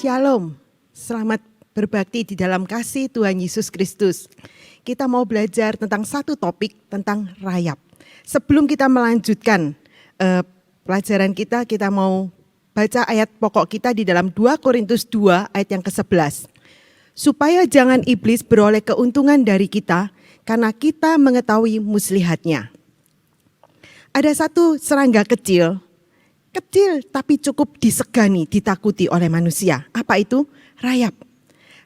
Shalom, selamat berbakti di dalam kasih Tuhan Yesus Kristus. Kita mau belajar tentang satu topik tentang rayap. Sebelum kita melanjutkan pelajaran kita mau baca ayat pokok kita di dalam 2 Korintus 2 ayat yang ke-11. Supaya jangan iblis beroleh keuntungan dari kita, karena kita mengetahui muslihatnya. Ada satu serangga kecil tapi cukup disegani, ditakuti oleh manusia. Apa itu? Rayap.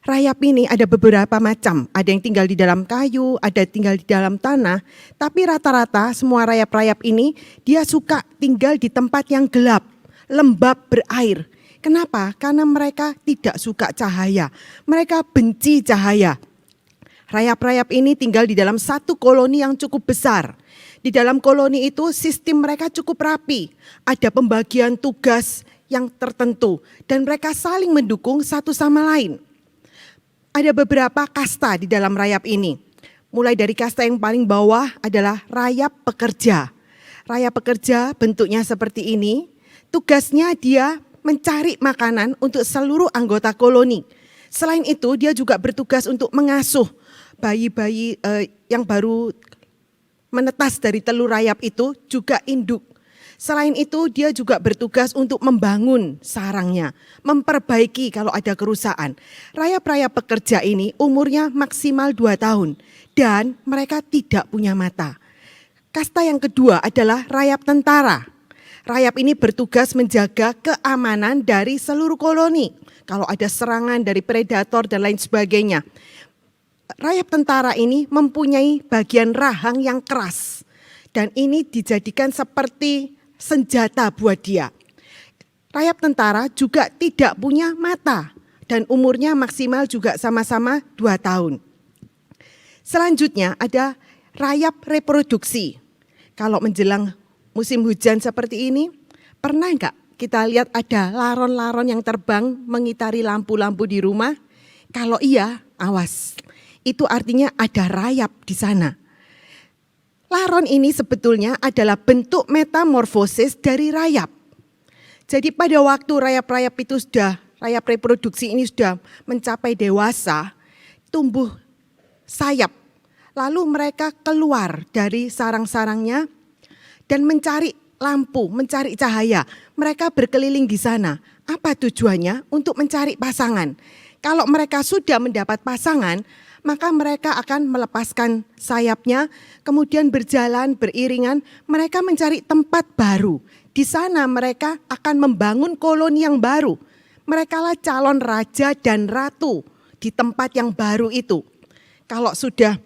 Rayap ini ada beberapa macam, ada yang tinggal di dalam kayu, ada tinggal di dalam tanah, tapi rata-rata semua rayap-rayap ini dia suka tinggal di tempat yang gelap, lembab, berair. Kenapa? Karena mereka tidak suka cahaya, mereka benci cahaya. Rayap-rayap ini tinggal di dalam satu koloni yang cukup besar. Di dalam koloni itu sistem mereka cukup rapi, ada pembagian tugas yang tertentu dan mereka saling mendukung satu sama lain. Ada beberapa kasta di dalam rayap ini. Mulai dari kasta yang paling bawah adalah rayap pekerja. Rayap pekerja bentuknya seperti ini, tugasnya dia mencari makanan untuk seluruh anggota koloni. Selain itu dia juga bertugas untuk mengasuh bayi-bayi yang baru menetas dari telur rayap itu juga induk. Selain itu dia juga bertugas untuk membangun sarangnya, memperbaiki kalau ada kerusakan. Rayap-rayap pekerja ini umurnya maksimal 2 tahun dan mereka tidak punya mata. Kasta yang kedua adalah rayap tentara. Rayap ini bertugas menjaga keamanan dari seluruh koloni. Kalau ada serangan dari predator dan lain sebagainya. Rayap tentara ini mempunyai bagian rahang yang keras dan ini dijadikan seperti senjata buat dia. Rayap tentara juga tidak punya mata dan umurnya maksimal juga sama-sama 2 tahun. Selanjutnya ada rayap reproduksi. Kalau menjelang musim hujan seperti ini, pernah enggak kita lihat ada laron-laron yang terbang mengitari lampu-lampu di rumah? Kalau iya, awas. Itu artinya ada rayap di sana. Laron ini sebetulnya adalah bentuk metamorfosis dari rayap. Jadi pada waktu rayap-rayap itu rayap reproduksi ini sudah mencapai dewasa, tumbuh sayap. Lalu mereka keluar dari sarang-sarangnya dan mencari lampu, mencari cahaya. Mereka berkeliling di sana. Apa tujuannya? Untuk mencari pasangan. Kalau mereka sudah mendapat pasangan, maka mereka akan melepaskan sayapnya, kemudian berjalan beriringan, mereka mencari tempat baru. Di sana mereka akan membangun koloni yang baru. Merekalah calon raja dan ratu di tempat yang baru itu. Kalau sudah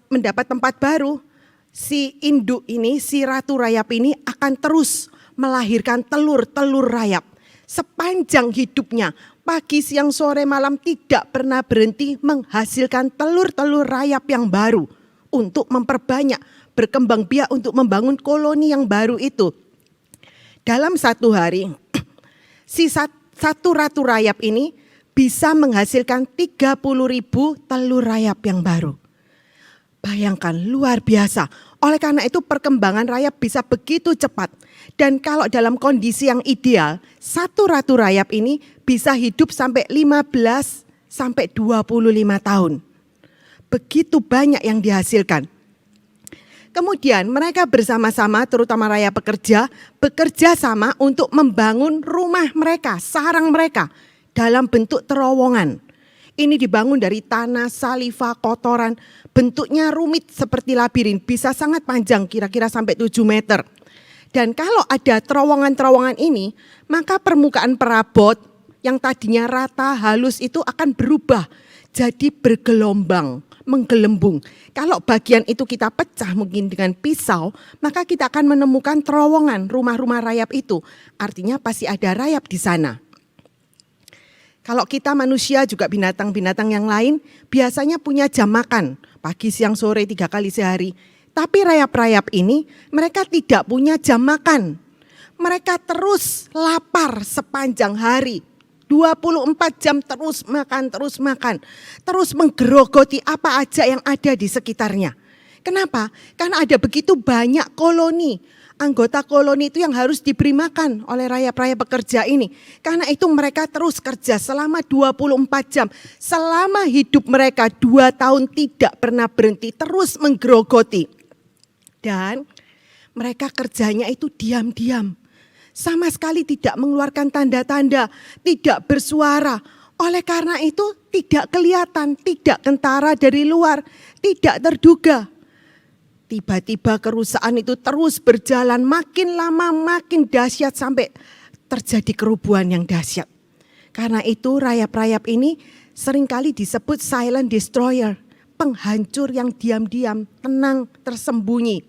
mendapat tempat baru, si induk ini, si ratu rayap ini akan terus melahirkan telur-telur rayap. Sepanjang hidupnya, pagi, siang, sore, malam tidak pernah berhenti menghasilkan telur-telur rayap yang baru untuk memperbanyak, berkembang biak untuk membangun koloni yang baru itu. Dalam satu hari, si satu ratu rayap ini bisa menghasilkan 30.000 telur rayap yang baru. Bayangkan, luar biasa. Oleh karena itu perkembangan rayap bisa begitu cepat. Dan kalau dalam kondisi yang ideal, satu ratu rayap ini bisa hidup sampai 15 sampai 25 tahun. Begitu banyak yang dihasilkan. Kemudian mereka bersama-sama, terutama rayap pekerja, bekerja sama untuk membangun rumah mereka, sarang mereka dalam bentuk terowongan. Ini dibangun dari tanah, saliva, kotoran, bentuknya rumit seperti labirin, bisa sangat panjang, kira-kira sampai 7 meter. Dan kalau ada terowongan-terowongan ini, maka permukaan perabot yang tadinya rata, halus itu akan berubah jadi bergelombang, menggelembung. Kalau bagian itu kita pecah mungkin dengan pisau, maka kita akan menemukan terowongan rumah-rumah rayap itu. Artinya pasti ada rayap di sana. Kalau kita manusia juga binatang-binatang yang lain biasanya punya jam makan, pagi, siang, sore 3 kali sehari. Tapi rayap-rayap ini mereka tidak punya jam makan. Mereka terus lapar sepanjang hari. 24 jam terus makan. Terus menggerogoti apa aja yang ada di sekitarnya. Kenapa? Karena ada begitu banyak koloni. anggota koloni itu yang harus diberi makan oleh rayap-rayap pekerja ini. Karena itu mereka terus kerja selama 24 jam. Selama hidup mereka 2 tahun tidak pernah berhenti, terus menggerogoti. Dan mereka kerjanya itu diam-diam. Sama sekali tidak mengeluarkan tanda-tanda, tidak bersuara. Oleh karena itu tidak kelihatan, tidak kentara dari luar, tidak terduga. Tiba-tiba kerusakan itu terus berjalan, makin lama makin dahsyat sampai terjadi kerubuhan yang dahsyat. Karena itu rayap-rayap ini seringkali disebut silent destroyer, penghancur yang diam-diam, tenang, tersembunyi.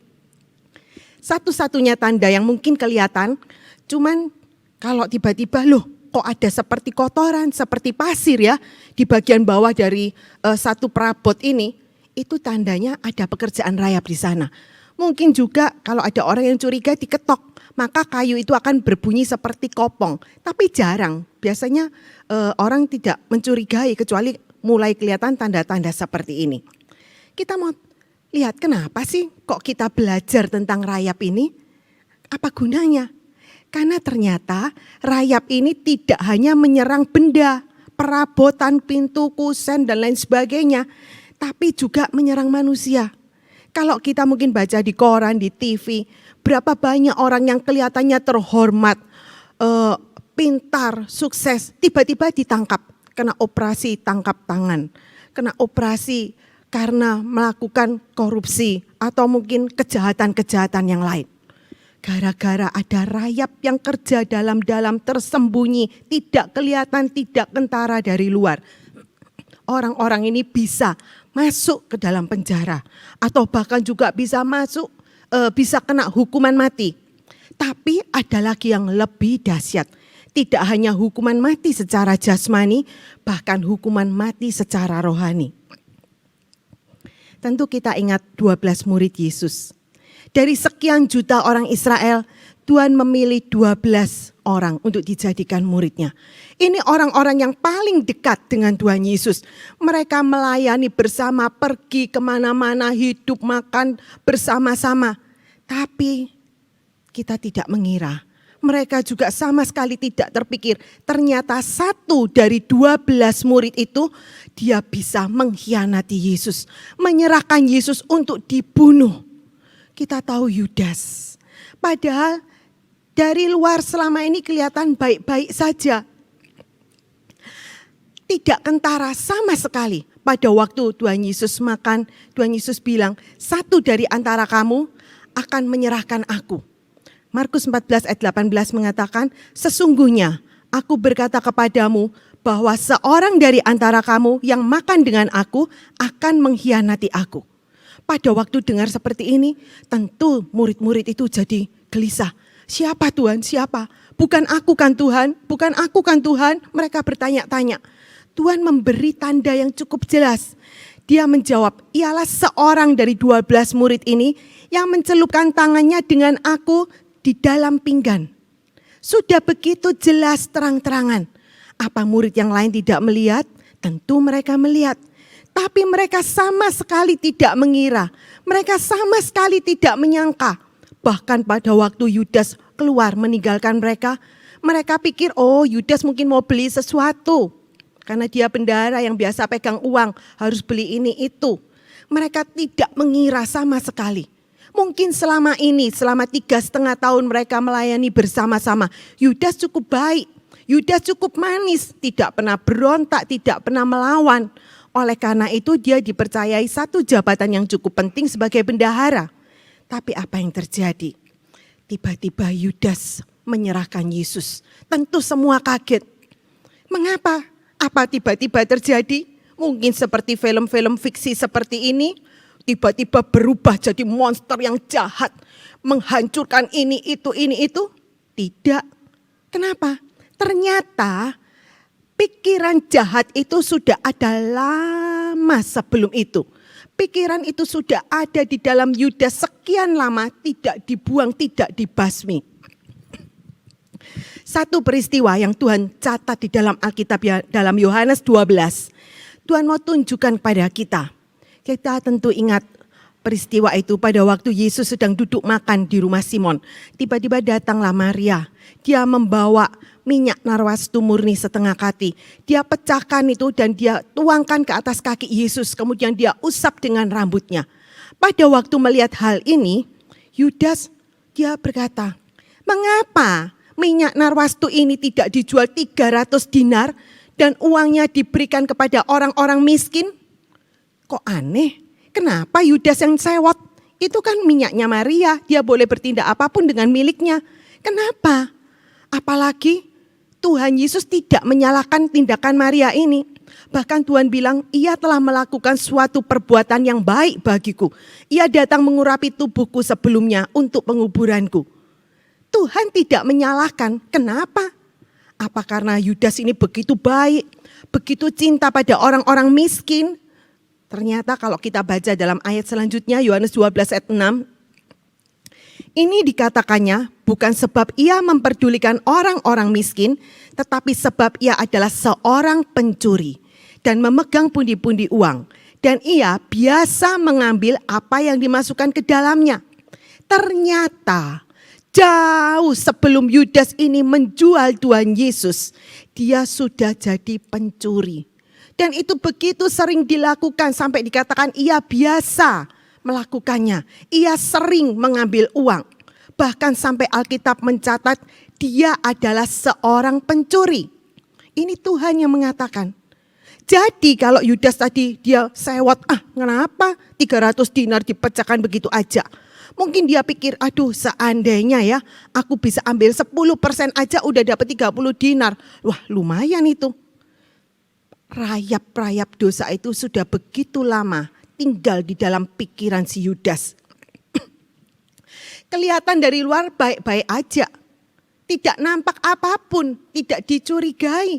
Satu-satunya tanda yang mungkin kelihatan, cuman kalau tiba-tiba loh kok ada seperti kotoran, seperti pasir ya di bagian bawah dari satu perabot ini. Itu tandanya ada pekerjaan rayap di sana. Mungkin juga kalau ada orang yang curiga diketok, maka kayu itu akan berbunyi seperti kopong. Tapi jarang, biasanya orang tidak mencurigai kecuali mulai kelihatan tanda-tanda seperti ini. Kita mau lihat kenapa sih kok kita belajar tentang rayap ini? Apa gunanya? Karena ternyata rayap ini tidak hanya menyerang benda, perabotan, pintu, kusen, dan lain sebagainya, tapi juga menyerang manusia. Kalau kita mungkin baca di koran, di TV, berapa banyak orang yang kelihatannya terhormat, pintar, sukses, tiba-tiba ditangkap, kena operasi tangkap tangan, kena operasi karena melakukan korupsi atau mungkin kejahatan-kejahatan yang lain. Gara-gara ada rayap yang kerja dalam-dalam tersembunyi, tidak kelihatan, tidak kentara dari luar. Orang-orang ini bisa masuk ke dalam penjara atau bahkan juga bisa masuk, bisa kena hukuman mati. Tapi ada lagi yang lebih dahsyat. Tidak hanya hukuman mati secara jasmani, bahkan hukuman mati secara rohani. Tentu kita ingat 12 murid Yesus. Dari sekian juta orang Israel, Tuhan memilih 12 orang untuk dijadikan muridnya. Ini orang-orang yang paling dekat dengan Tuhan Yesus. Mereka melayani bersama, pergi kemana-mana, hidup, makan bersama-sama. Tapi kita tidak mengira, mereka juga sama sekali tidak terpikir. Ternyata satu dari 12 murid itu, dia bisa mengkhianati Yesus. Menyerahkan Yesus untuk dibunuh. Kita tahu Yudas. Padahal dari luar selama ini kelihatan baik-baik saja. Tidak kentara sama sekali. Pada waktu Tuhan Yesus makan, Tuhan Yesus bilang, satu dari antara kamu akan menyerahkan aku. Markus 14 ayat 18 mengatakan, sesungguhnya aku berkata kepadamu bahwa seorang dari antara kamu yang makan dengan aku akan mengkhianati aku. Pada waktu dengar seperti ini, tentu murid-murid itu jadi gelisah. Siapa Tuhan? Siapa? Bukan aku kan Tuhan? Bukan aku kan Tuhan? Mereka bertanya-tanya. Tuhan memberi tanda yang cukup jelas. Dia menjawab, ialah seorang dari 12 murid ini yang mencelupkan tangannya dengan aku di dalam pinggan. Sudah begitu jelas terang-terangan. Apa murid yang lain tidak melihat? Tentu mereka melihat. Tapi mereka sama sekali tidak mengira. Mereka sama sekali tidak menyangka. Bahkan pada waktu Yudas keluar meninggalkan mereka, mereka pikir, oh Yudas mungkin mau beli sesuatu. Karena dia bendahara yang biasa pegang uang, harus beli ini itu. Mereka tidak mengira sama sekali. Mungkin selama ini, selama 3,5 tahun mereka melayani bersama-sama, Yudas cukup baik, Yudas cukup manis, tidak pernah berontak, tidak pernah melawan. Oleh karena itu dia dipercayai satu jabatan yang cukup penting sebagai bendahara. Tapi apa yang terjadi? Tiba-tiba Yudas menyerahkan Yesus. Tentu semua kaget. Mengapa? Apa tiba-tiba terjadi? Mungkin seperti film-film fiksi seperti ini, tiba-tiba berubah jadi monster yang jahat, menghancurkan ini, itu. Tidak. Kenapa? Ternyata pikiran jahat itu sudah ada lama sebelum itu. Pikiran itu sudah ada di dalam Yudas sekian lama, tidak dibuang, tidak dibasmi. Satu peristiwa yang Tuhan catat di dalam Alkitab, dalam Yohanes 12. Tuhan mau tunjukkan kepada kita. Kita tentu ingat Peristiwa itu pada waktu Yesus sedang duduk makan di rumah Simon. Tiba-tiba datanglah Maria. Dia membawa minyak narwastu murni setengah kati. Dia pecahkan itu dan dia tuangkan ke atas kaki Yesus. Kemudian dia usap dengan rambutnya. Pada waktu melihat hal ini, Yudas dia berkata, "Mengapa minyak narwastu ini tidak dijual 300 dinar dan uangnya diberikan kepada orang-orang miskin?" Kok aneh? Kenapa Yudas yang sewot? Itu kan minyaknya Maria, dia boleh bertindak apapun dengan miliknya. Kenapa? Apalagi Tuhan Yesus tidak menyalahkan tindakan Maria ini. Bahkan Tuhan bilang, ia telah melakukan suatu perbuatan yang baik bagiku. Ia datang mengurapi tubuhku sebelumnya untuk penguburanku. Tuhan tidak menyalahkan. Kenapa? Apa karena Yudas ini begitu baik, begitu cinta pada orang-orang miskin? Ternyata kalau kita baca dalam ayat selanjutnya, Yohanes 12 ayat 6, ini dikatakannya bukan sebab ia memperdulikan orang-orang miskin, tetapi sebab ia adalah seorang pencuri dan memegang pundi-pundi uang. Dan ia biasa mengambil apa yang dimasukkan ke dalamnya. Ternyata jauh sebelum Yudas ini menjual Tuhan Yesus, dia sudah jadi pencuri. Dan itu begitu sering dilakukan sampai dikatakan ia biasa melakukannya. Ia sering mengambil uang. Bahkan sampai Alkitab mencatat dia adalah seorang pencuri. Ini Tuhan yang mengatakan. Jadi kalau Yudas tadi dia sewot, kenapa 300 dinar dipecahkan begitu aja. Mungkin dia pikir, aduh seandainya ya aku bisa ambil 10% aja udah dapat 30 dinar. Wah lumayan itu. Rayap-rayap dosa itu sudah begitu lama tinggal di dalam pikiran si Yudas. Kelihatan dari luar baik-baik aja. Tidak nampak apapun, tidak dicurigai.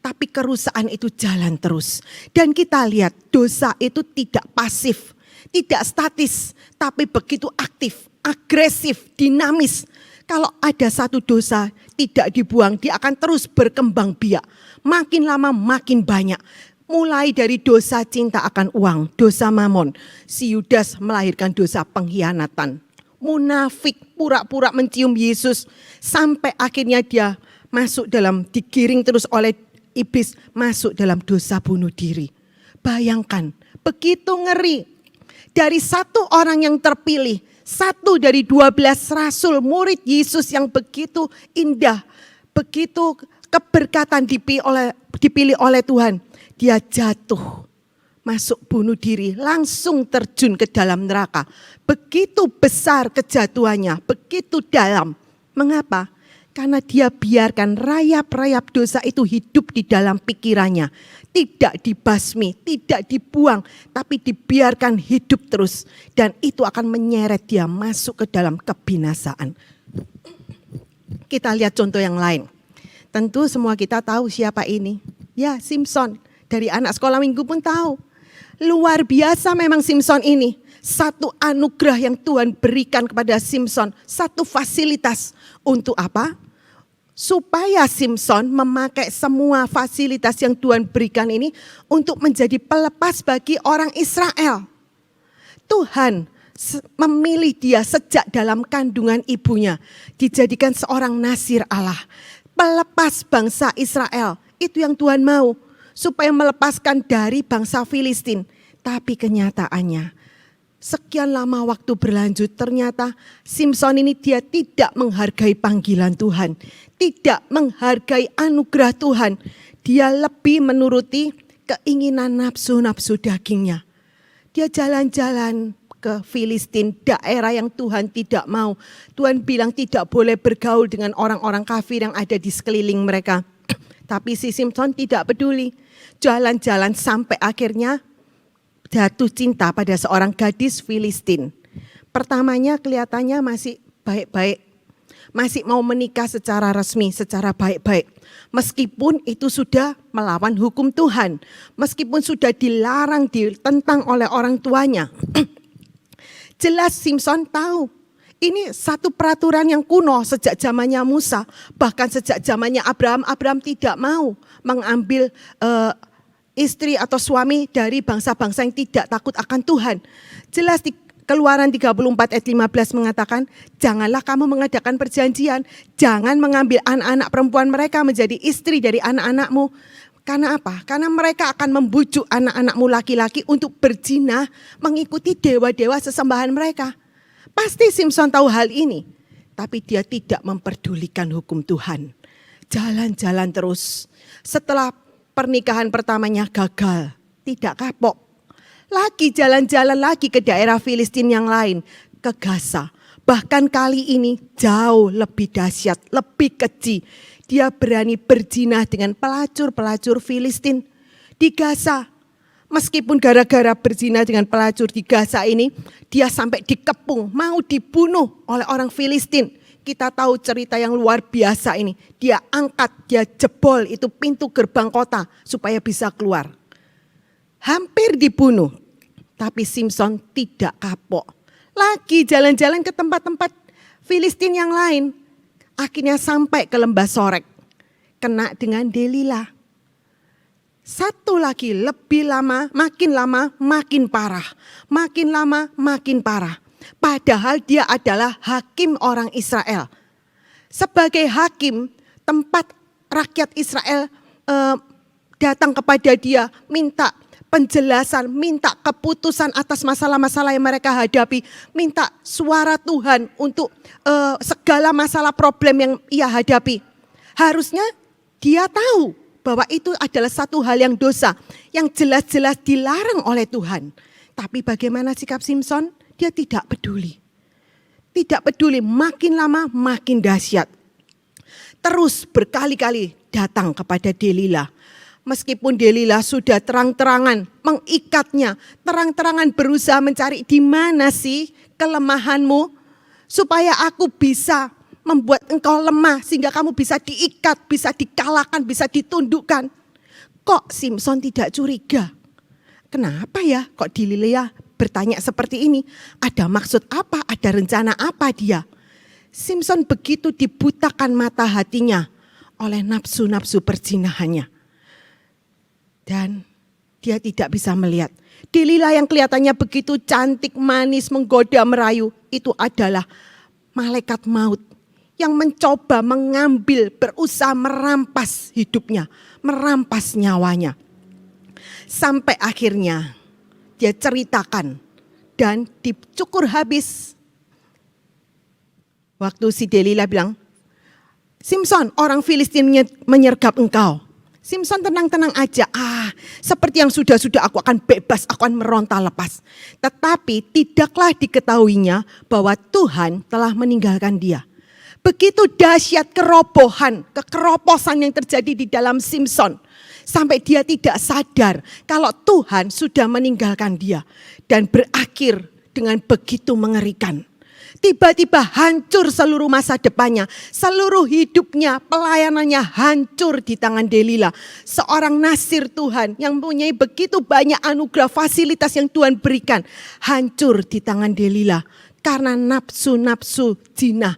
Tapi kerusakan itu jalan terus. Dan kita lihat dosa itu tidak pasif, tidak statis, tapi begitu aktif, agresif, dinamis. Kalau ada satu dosa tidak dibuang, dia akan terus berkembang biak. Makin lama makin banyak. Mulai dari dosa cinta akan uang, dosa mamon. Si Yudas melahirkan dosa pengkhianatan. Munafik, pura-pura mencium Yesus. Sampai akhirnya dia masuk dalam, digiring terus oleh iblis, masuk dalam dosa bunuh diri. Bayangkan, begitu ngeri. Dari satu orang yang terpilih, satu dari 12 rasul murid Yesus yang begitu indah, begitu keberkatan dipilih oleh Tuhan. Dia jatuh, masuk bunuh diri, langsung terjun ke dalam neraka. Begitu besar kejatuhannya, begitu dalam. Mengapa? Karena dia biarkan rayap-rayap dosa itu hidup di dalam pikirannya. Tidak dibasmi, tidak dibuang, tapi dibiarkan hidup terus. Dan itu akan menyeret dia masuk ke dalam kebinasaan. Kita lihat contoh yang lain. Tentu semua kita tahu siapa ini. Ya, Simson. Dari anak sekolah minggu pun tahu. Luar biasa memang Simson ini. Satu anugerah yang Tuhan berikan kepada Simson. Satu fasilitas. Untuk apa? Supaya Simson memakai semua fasilitas yang Tuhan berikan ini untuk menjadi pelepas bagi orang Israel. Tuhan memilih dia sejak dalam kandungan ibunya. Dijadikan seorang nasir Allah. Pelepas bangsa Israel, itu yang Tuhan mau. Supaya melepaskan dari bangsa Filistin. Tapi kenyataannya, sekian lama waktu berlanjut, ternyata Simson ini dia tidak menghargai panggilan Tuhan. Tidak menghargai anugerah Tuhan. Dia lebih menuruti keinginan nafsu-nafsu dagingnya. Dia jalan-jalan ke Filistin, daerah yang Tuhan tidak mau. Tuhan bilang tidak boleh bergaul dengan orang-orang kafir yang ada di sekeliling mereka. Tapi si Simson tidak peduli. Jalan-jalan sampai akhirnya jatuh cinta pada seorang gadis Filistin. Pertamanya kelihatannya masih baik-baik. Masih mau menikah secara resmi, secara baik-baik. Meskipun itu sudah melawan hukum Tuhan. Meskipun sudah dilarang, ditentang oleh orang tuanya. Jelas Simson tahu, ini satu peraturan yang kuno sejak zamannya Musa. Bahkan sejak zamannya Abraham, Abraham tidak mau mengambil istri atau suami dari bangsa-bangsa yang tidak takut akan Tuhan. Jelas Keluaran 34 ayat 15 mengatakan, janganlah kamu mengadakan perjanjian, jangan mengambil anak-anak perempuan mereka menjadi istri dari anak-anakmu. Karena apa? Karena mereka akan membujuk anak-anakmu laki-laki untuk berzina mengikuti dewa-dewa sesembahan mereka. Pasti Simson tahu hal ini, tapi dia tidak memperdulikan hukum Tuhan. Jalan-jalan terus. Setelah pernikahan pertamanya gagal, tidak kapok. Lagi jalan-jalan lagi ke daerah Filistin yang lain, ke Gaza. Bahkan kali ini jauh lebih dahsyat, lebih keji. Dia berani berzina dengan pelacur-pelacur Filistin di Gaza. Meskipun gara-gara berzina dengan pelacur di Gaza ini, dia sampai dikepung, mau dibunuh oleh orang Filistin. Kita tahu cerita yang luar biasa ini. Dia angkat, dia jebol itu pintu gerbang kota supaya bisa keluar. Hampir dibunuh, tapi Simson tidak kapok. Lagi jalan-jalan ke tempat-tempat Filistin yang lain. Akhirnya sampai ke lembah Sorek. Kena dengan Delila. Satu lagi lebih lama makin parah. Makin lama makin parah. Padahal dia adalah hakim orang Israel. Sebagai hakim, tempat rakyat Israel datang kepada dia, minta penjelasan, minta keputusan atas masalah-masalah yang mereka hadapi, minta suara Tuhan untuk segala masalah problem yang ia hadapi. Harusnya dia tahu bahwa itu adalah satu hal yang dosa, yang jelas-jelas dilarang oleh Tuhan. Tapi bagaimana sikap Simson? Dia tidak peduli. Tidak peduli, makin lama makin dahsyat. Terus berkali-kali datang kepada Delila. Meskipun Delila sudah terang-terangan mengikatnya, terang-terangan berusaha mencari di mana sih kelemahanmu, supaya aku bisa membuat engkau lemah, sehingga kamu bisa diikat, bisa dikalahkan, bisa ditundukkan. Kok Simson tidak curiga? Kenapa ya kok Delila bertanya seperti ini? Ada maksud apa? Ada rencana apa dia? Simson begitu dibutakan mata hatinya oleh nafsu-nafsu perzinahannya. Dan dia tidak bisa melihat. Delila yang kelihatannya begitu cantik, manis, menggoda, merayu, itu adalah malaikat maut yang mencoba mengambil, berusaha merampas hidupnya, merampas nyawanya. Sampai akhirnya dia ceritakan dan dicukur habis. Waktu si Delila bilang, Simson, orang Filistin menyergap engkau. Simson tenang-tenang aja, seperti yang sudah-sudah aku akan bebas, aku akan meronta lepas. Tetapi tidaklah diketahuinya bahwa Tuhan telah meninggalkan dia. Begitu dahsyat kerobohan, kekeroposan yang terjadi di dalam Simson. Sampai dia tidak sadar kalau Tuhan sudah meninggalkan dia. Dan berakhir dengan begitu mengerikan. Tiba-tiba hancur seluruh masa depannya, seluruh hidupnya, pelayanannya hancur di tangan Delila. Seorang nasir Tuhan yang mempunyai begitu banyak anugerah fasilitas yang Tuhan berikan, hancur di tangan Delila karena nafsu-nafsu zina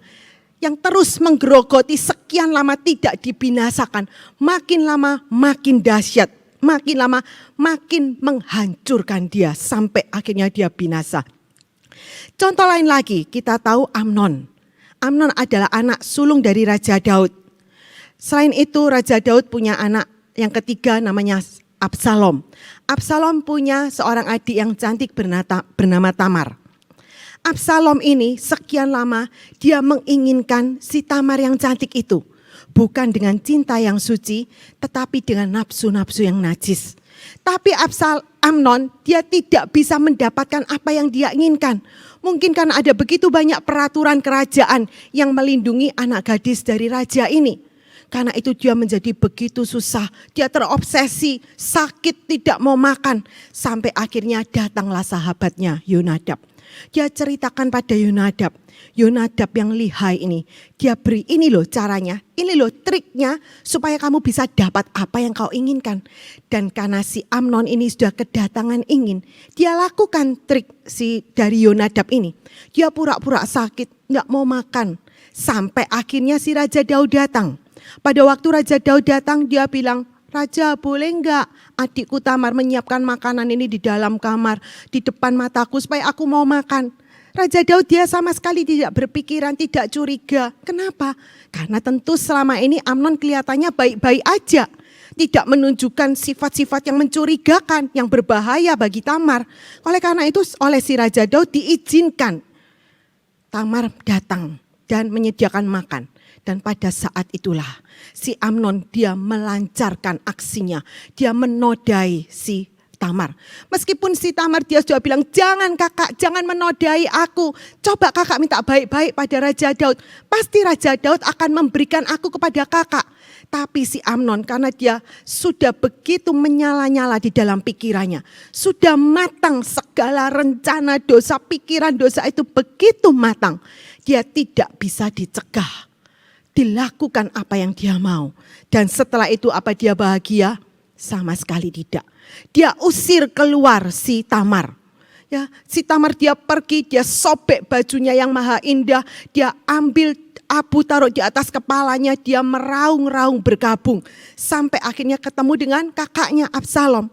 yang terus menggerogoti sekian lama tidak dibinasakan. Makin lama makin dahsyat, makin lama makin menghancurkan dia sampai akhirnya dia binasa. Contoh lain lagi, kita tahu Amnon. Amnon adalah anak sulung dari Raja Daud. Selain itu Raja Daud punya anak yang ketiga namanya Absalom. Absalom punya seorang adik yang cantik bernama Tamar. Absalom ini sekian lama dia menginginkan si Tamar yang cantik itu. Bukan dengan cinta yang suci, tetapi dengan nafsu-nafsu yang najis. Tapi Amnon dia tidak bisa mendapatkan apa yang dia inginkan. Mungkin karena ada begitu banyak peraturan kerajaan yang melindungi anak gadis dari raja ini. Karena itu dia menjadi begitu susah. Dia terobsesi, sakit, tidak mau makan. Sampai akhirnya datanglah sahabatnya Yonadab. Dia ceritakan pada Yonadab. Yonadab yang lihai ini. Dia beri ini loh caranya. Ini loh triknya supaya kamu bisa dapat apa yang kau inginkan. Dan karena si Amnon ini sudah kedatangan ingin. Dia lakukan trik dari Yonadab ini. Dia pura-pura sakit, gak mau makan. Sampai akhirnya si Raja Daud datang. Pada waktu Raja Daud datang dia bilang, Raja, boleh enggak adikku Tamar menyiapkan makanan ini di dalam kamar, di depan mataku supaya aku mau makan. Raja Daud dia sama sekali tidak berpikiran, tidak curiga. Kenapa? Karena tentu selama ini Amnon kelihatannya baik-baik aja. Tidak menunjukkan sifat-sifat yang mencurigakan, yang berbahaya bagi Tamar. Oleh karena itu oleh si Raja Daud diizinkan Tamar datang dan menyediakan makan. Dan pada saat itulah si Amnon dia melancarkan aksinya. Dia menodai si Tamar. Meskipun si Tamar dia sudah bilang, jangan kakak, jangan menodai aku. Coba kakak minta baik-baik pada Raja Daud. Pasti Raja Daud akan memberikan aku kepada kakak. Tapi si Amnon karena dia sudah begitu menyala-nyala di dalam pikirannya. Sudah matang segala rencana dosa, pikiran dosa itu begitu matang. Dia tidak bisa dicegah. Dilakukan apa yang dia mau. Dan setelah itu apa dia bahagia? Sama sekali tidak. Dia usir keluar si Tamar. Ya, si Tamar dia pergi, dia sobek bajunya yang maha indah. Dia ambil abu taruh di atas kepalanya, dia meraung-raung bergabung. Sampai akhirnya ketemu dengan kakaknya Absalom.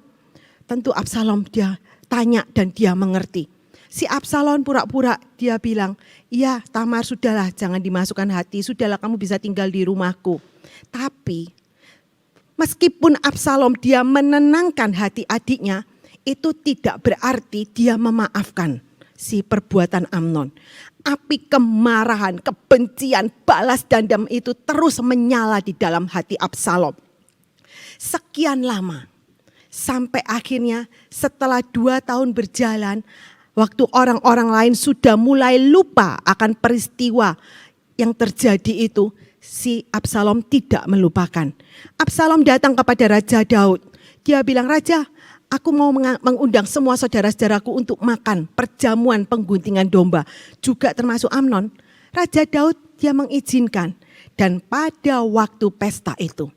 Tentu Absalom dia tanya dan dia mengerti. Si Absalom pura-pura dia bilang, iya Tamar sudahlah jangan dimasukkan hati, sudahlah kamu bisa tinggal di rumahku. Tapi meskipun Absalom dia menenangkan hati adiknya, itu tidak berarti dia memaafkan si perbuatan Amnon. Api kemarahan, kebencian, balas dendam itu terus menyala di dalam hati Absalom. Sekian lama, sampai akhirnya setelah 2 tahun berjalan, waktu orang-orang lain sudah mulai lupa akan peristiwa yang terjadi itu, si Absalom tidak melupakan. Absalom datang kepada Raja Daud. Dia bilang, Raja, aku mau mengundang semua saudara-saudaraku untuk makan perjamuan pengguntingan domba. Juga termasuk Amnon. Raja Daud dia mengizinkan. Dan pada waktu pesta itu,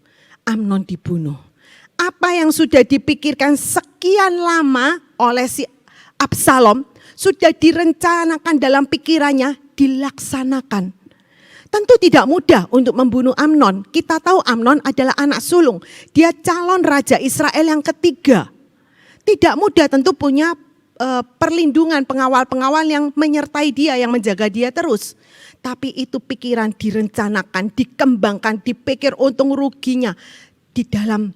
Amnon dibunuh. Apa yang sudah dipikirkan sekian lama oleh si Absalom sudah direncanakan dalam pikirannya, dilaksanakan. Tentu tidak mudah untuk membunuh Amnon. Kita tahu Amnon adalah anak sulung. Dia calon raja Israel yang ketiga. Tidak mudah tentu punya perlindungan pengawal-pengawal yang menyertai dia, yang menjaga dia terus. Tapi itu pikiran direncanakan, dikembangkan, dipikir untung ruginya di dalam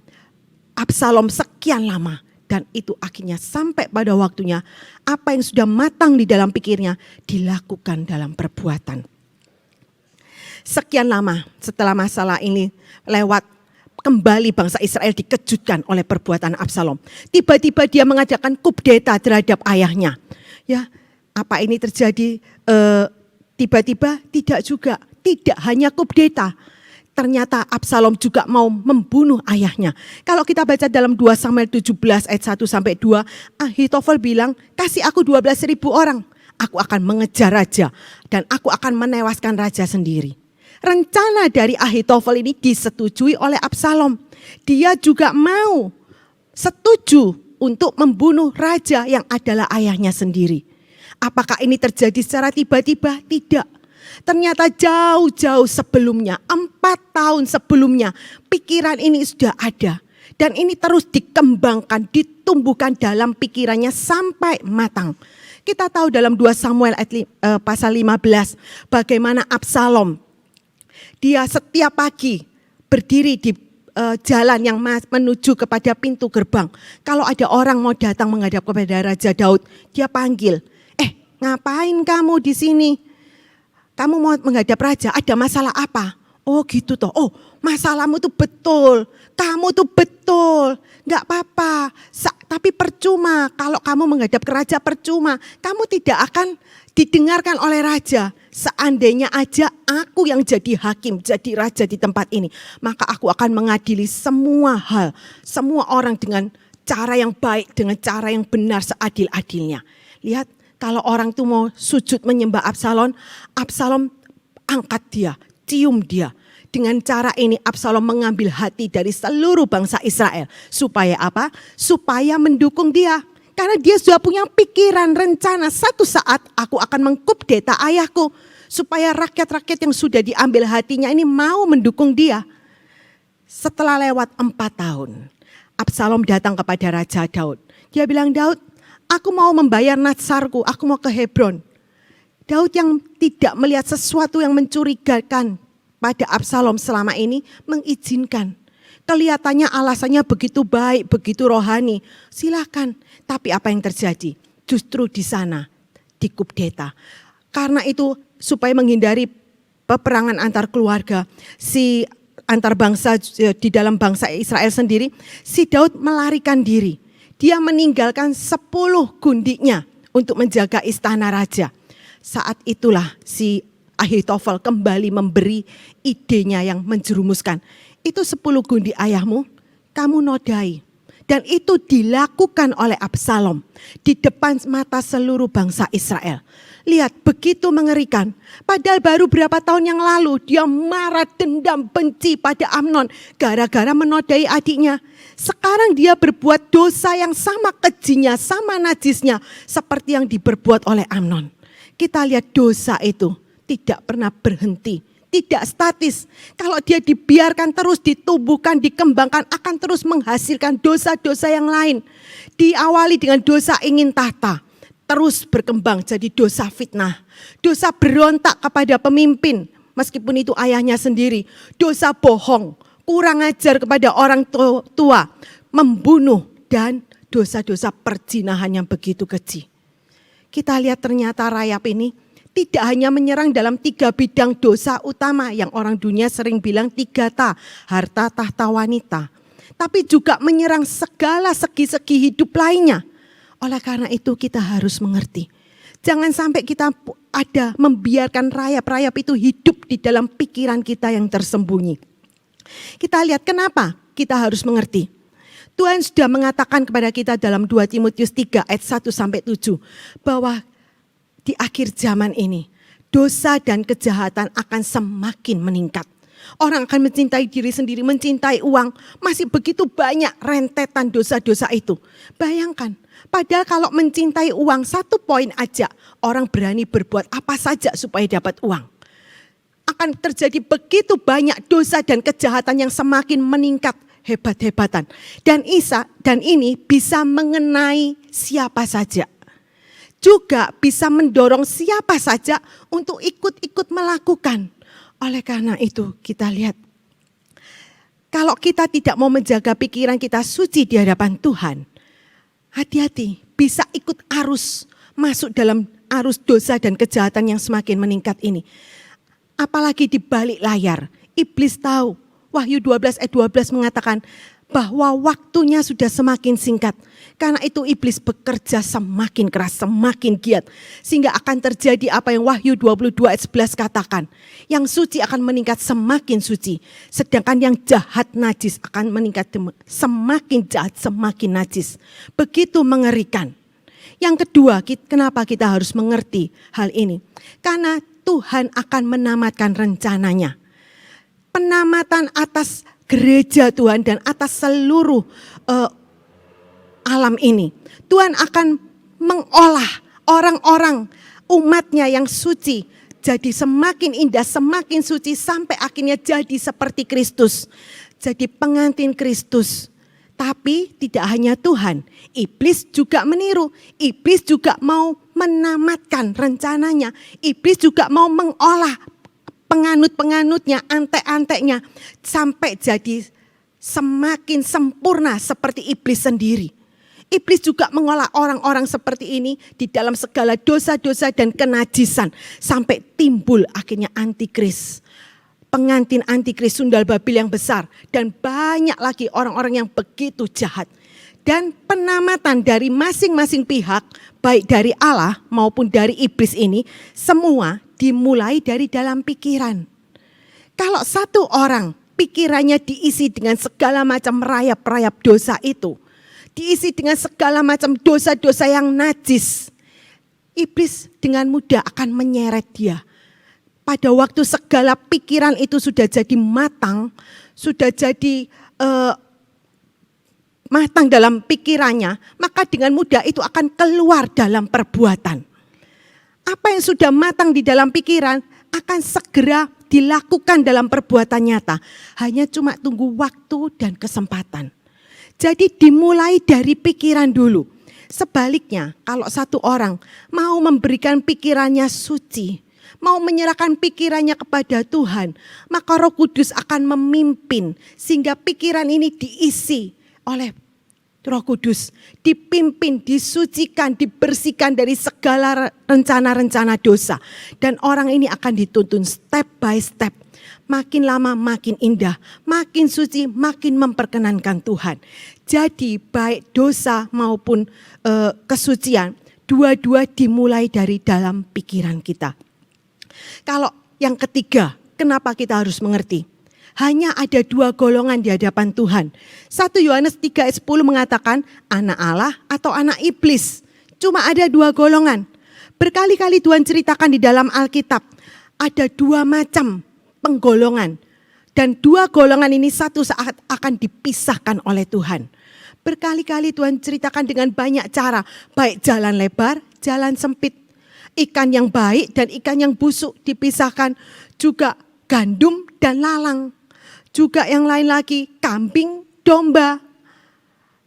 Absalom sekian lama. Dan itu akhirnya sampai pada waktunya apa yang sudah matang di dalam pikirnya dilakukan dalam perbuatan. Sekian lama setelah masalah ini lewat, kembali bangsa Israel dikejutkan oleh perbuatan Absalom. Tiba-tiba dia mengadakan kudeta terhadap ayahnya. Ya, apa ini terjadi tiba-tiba? Tidak juga. Tidak hanya kudeta. Ternyata Absalom juga mau membunuh ayahnya. Kalau kita baca dalam 2 Samuel 17 ayat 1 sampai 2, Ahitofel bilang, kasih aku 12.000 orang. Aku akan mengejar raja dan aku akan menewaskan raja sendiri. Rencana dari Ahitofel ini disetujui oleh Absalom. Dia juga mau setuju untuk membunuh raja yang adalah ayahnya sendiri. Apakah ini terjadi secara tiba-tiba? Tidak. Ternyata jauh-jauh sebelumnya, 4 tahun sebelumnya, pikiran ini sudah ada. Dan ini terus dikembangkan, ditumbuhkan dalam pikirannya sampai matang. Kita tahu dalam 2 Samuel pasal 15, bagaimana Absalom, dia setiap pagi berdiri di jalan yang menuju kepada pintu gerbang. Kalau ada orang mau datang menghadap kepada Raja Daud, dia panggil, ngapain kamu di sini? Kamu mau menghadap raja, ada masalah apa? Oh gitu toh, oh masalahmu tuh betul, kamu tuh betul, gak apa-apa. Tapi percuma, kalau kamu menghadap ke raja percuma, kamu tidak akan didengarkan oleh raja. Seandainya aja aku yang jadi hakim, jadi raja di tempat ini, maka aku akan mengadili semua hal, semua orang dengan cara yang baik, dengan cara yang benar seadil-adilnya. Lihat. Kalau orang itu mau sujud menyembah Absalom, Absalom angkat dia, cium dia. Dengan cara ini Absalom mengambil hati dari seluruh bangsa Israel. Supaya apa? Supaya mendukung dia. Karena dia sudah punya pikiran, rencana. Satu saat aku akan mengkudeta ayahku. Supaya rakyat-rakyat yang sudah diambil hatinya ini mau mendukung dia. Setelah lewat 4 tahun, Absalom datang kepada Raja Daud. Dia bilang, Daud, aku mau membayar natsarku, aku mau ke Hebron. Daud yang tidak melihat sesuatu yang mencurigakan pada Absalom selama ini, mengizinkan. Kelihatannya alasannya begitu baik, begitu rohani. Silakan. Tapi apa yang terjadi? Justru di sana dikudeta. Karena itu supaya menghindari peperangan antar keluarga, si antar bangsa di dalam bangsa Israel sendiri, si Daud melarikan diri. Dia meninggalkan 10 gundiknya untuk menjaga istana raja. Saat itulah si Ahitofel kembali memberi idenya yang menjerumuskan. Itu 10 gundi ayahmu, kamu nodai. Dan itu dilakukan oleh Absalom di depan mata seluruh bangsa Israel. Lihat, begitu mengerikan. Padahal baru berapa tahun yang lalu dia marah, dendam, benci pada Amnon gara-gara menodai adiknya. Sekarang dia berbuat dosa yang sama kejinya, sama najisnya seperti yang diperbuat oleh Amnon. Kita lihat dosa itu tidak pernah berhenti. Tidak statis. Kalau dia dibiarkan terus ditumbuhkan, dikembangkan, akan terus menghasilkan dosa-dosa yang lain. Diawali dengan dosa ingin tahta, terus berkembang jadi dosa fitnah. Dosa berontak kepada pemimpin, meskipun itu ayahnya sendiri. Dosa bohong, kurang ajar kepada orang tua, membunuh, dan dosa-dosa perzinahan yang begitu keji. Kita lihat ternyata rayap ini tidak hanya menyerang dalam 3 bidang dosa utama yang orang dunia sering bilang 3T, harta, tahta, wanita. Tapi juga menyerang segala segi-segi hidup lainnya. Oleh karena itu kita harus mengerti. Jangan sampai kita ada membiarkan rayap-rayap itu hidup di dalam pikiran kita yang tersembunyi. Kita lihat kenapa kita harus mengerti. Tuhan sudah mengatakan kepada kita dalam 2 Timotius 3 ayat 1-7 bahwa di akhir zaman ini, dosa dan kejahatan akan semakin meningkat. Orang akan mencintai diri sendiri, mencintai uang. Masih begitu banyak rentetan dosa-dosa itu. Bayangkan, padahal kalau mencintai uang 1 poin aja, orang berani berbuat apa saja supaya dapat uang. Akan terjadi begitu banyak dosa dan kejahatan yang semakin meningkat hebat-hebatan. Dan ini bisa mengenai siapa saja. Juga bisa mendorong siapa saja untuk ikut-ikut melakukan. Oleh karena itu kita lihat, kalau kita tidak mau menjaga pikiran kita suci di hadapan Tuhan, hati-hati bisa ikut arus, masuk dalam arus dosa dan kejahatan yang semakin meningkat ini. Apalagi di balik layar, iblis tahu, Wahyu 12 ayat 12 mengatakan bahwa waktunya sudah semakin singkat. Karena itu iblis bekerja semakin keras, semakin giat. Sehingga akan terjadi apa yang Wahyu 22 ayat 11 katakan. Yang suci akan meningkat semakin suci. Sedangkan yang jahat najis akan meningkat semakin jahat, semakin najis. Begitu mengerikan. Yang kedua, kenapa kita harus mengerti hal ini? Karena Tuhan akan menamatkan rencananya. Penamatan atas gereja Tuhan dan atas seluruh alam ini. Tuhan akan mengolah orang-orang umatnya yang suci jadi semakin indah, semakin suci sampai akhirnya jadi seperti Kristus. Jadi pengantin Kristus. Tapi tidak hanya Tuhan, iblis juga meniru. Iblis juga mau menamatkan rencananya. Iblis juga mau mengolah penganut-penganutnya, antek-anteknya sampai jadi semakin sempurna seperti iblis sendiri. Iblis juga mengolah orang-orang seperti ini di dalam segala dosa-dosa dan kenajisan sampai timbul akhirnya antikris. Pengantin antikris sundal babil yang besar dan banyak lagi orang-orang yang begitu jahat. Dan penamatan dari masing-masing pihak, baik dari Allah maupun dari iblis ini, semua dimulai dari dalam pikiran. Kalau satu orang pikirannya diisi dengan segala macam rayap-rayap dosa itu, diisi dengan segala macam dosa-dosa yang najis, iblis dengan mudah akan menyeret dia. Pada waktu segala pikiran itu sudah jadi matang, sudah jadi matang dalam pikirannya, maka dengan mudah itu akan keluar dalam perbuatan. Apa yang sudah matang di dalam pikiran akan segera dilakukan dalam perbuatan nyata, hanya cuma tunggu waktu dan kesempatan. Jadi dimulai dari pikiran dulu. Sebaliknya, kalau satu orang mau memberikan pikirannya suci, mau menyerahkan pikirannya kepada Tuhan, maka Roh Kudus akan memimpin sehingga pikiran ini diisi oleh Roh Kudus, dipimpin, disucikan, dibersihkan dari segala rencana-rencana dosa. Dan orang ini akan dituntun step by step. Makin lama makin indah, makin suci, makin memperkenankan Tuhan. Jadi baik dosa maupun kesucian, dua-dua dimulai dari dalam pikiran kita. Kalau yang ketiga, kenapa kita harus mengerti? Hanya ada dua golongan di hadapan Tuhan. 1 Yohanes 3 ayat 10 mengatakan anak Allah atau anak iblis. Cuma ada dua golongan. Berkali-kali Tuhan ceritakan di dalam Alkitab. Ada dua macam penggolongan. Dan dua golongan ini satu saat akan dipisahkan oleh Tuhan. Berkali-kali Tuhan ceritakan dengan banyak cara. Baik jalan lebar, jalan sempit. Ikan yang baik dan ikan yang busuk dipisahkan. Juga gandum dan lalang. Juga yang lain lagi, kambing, domba.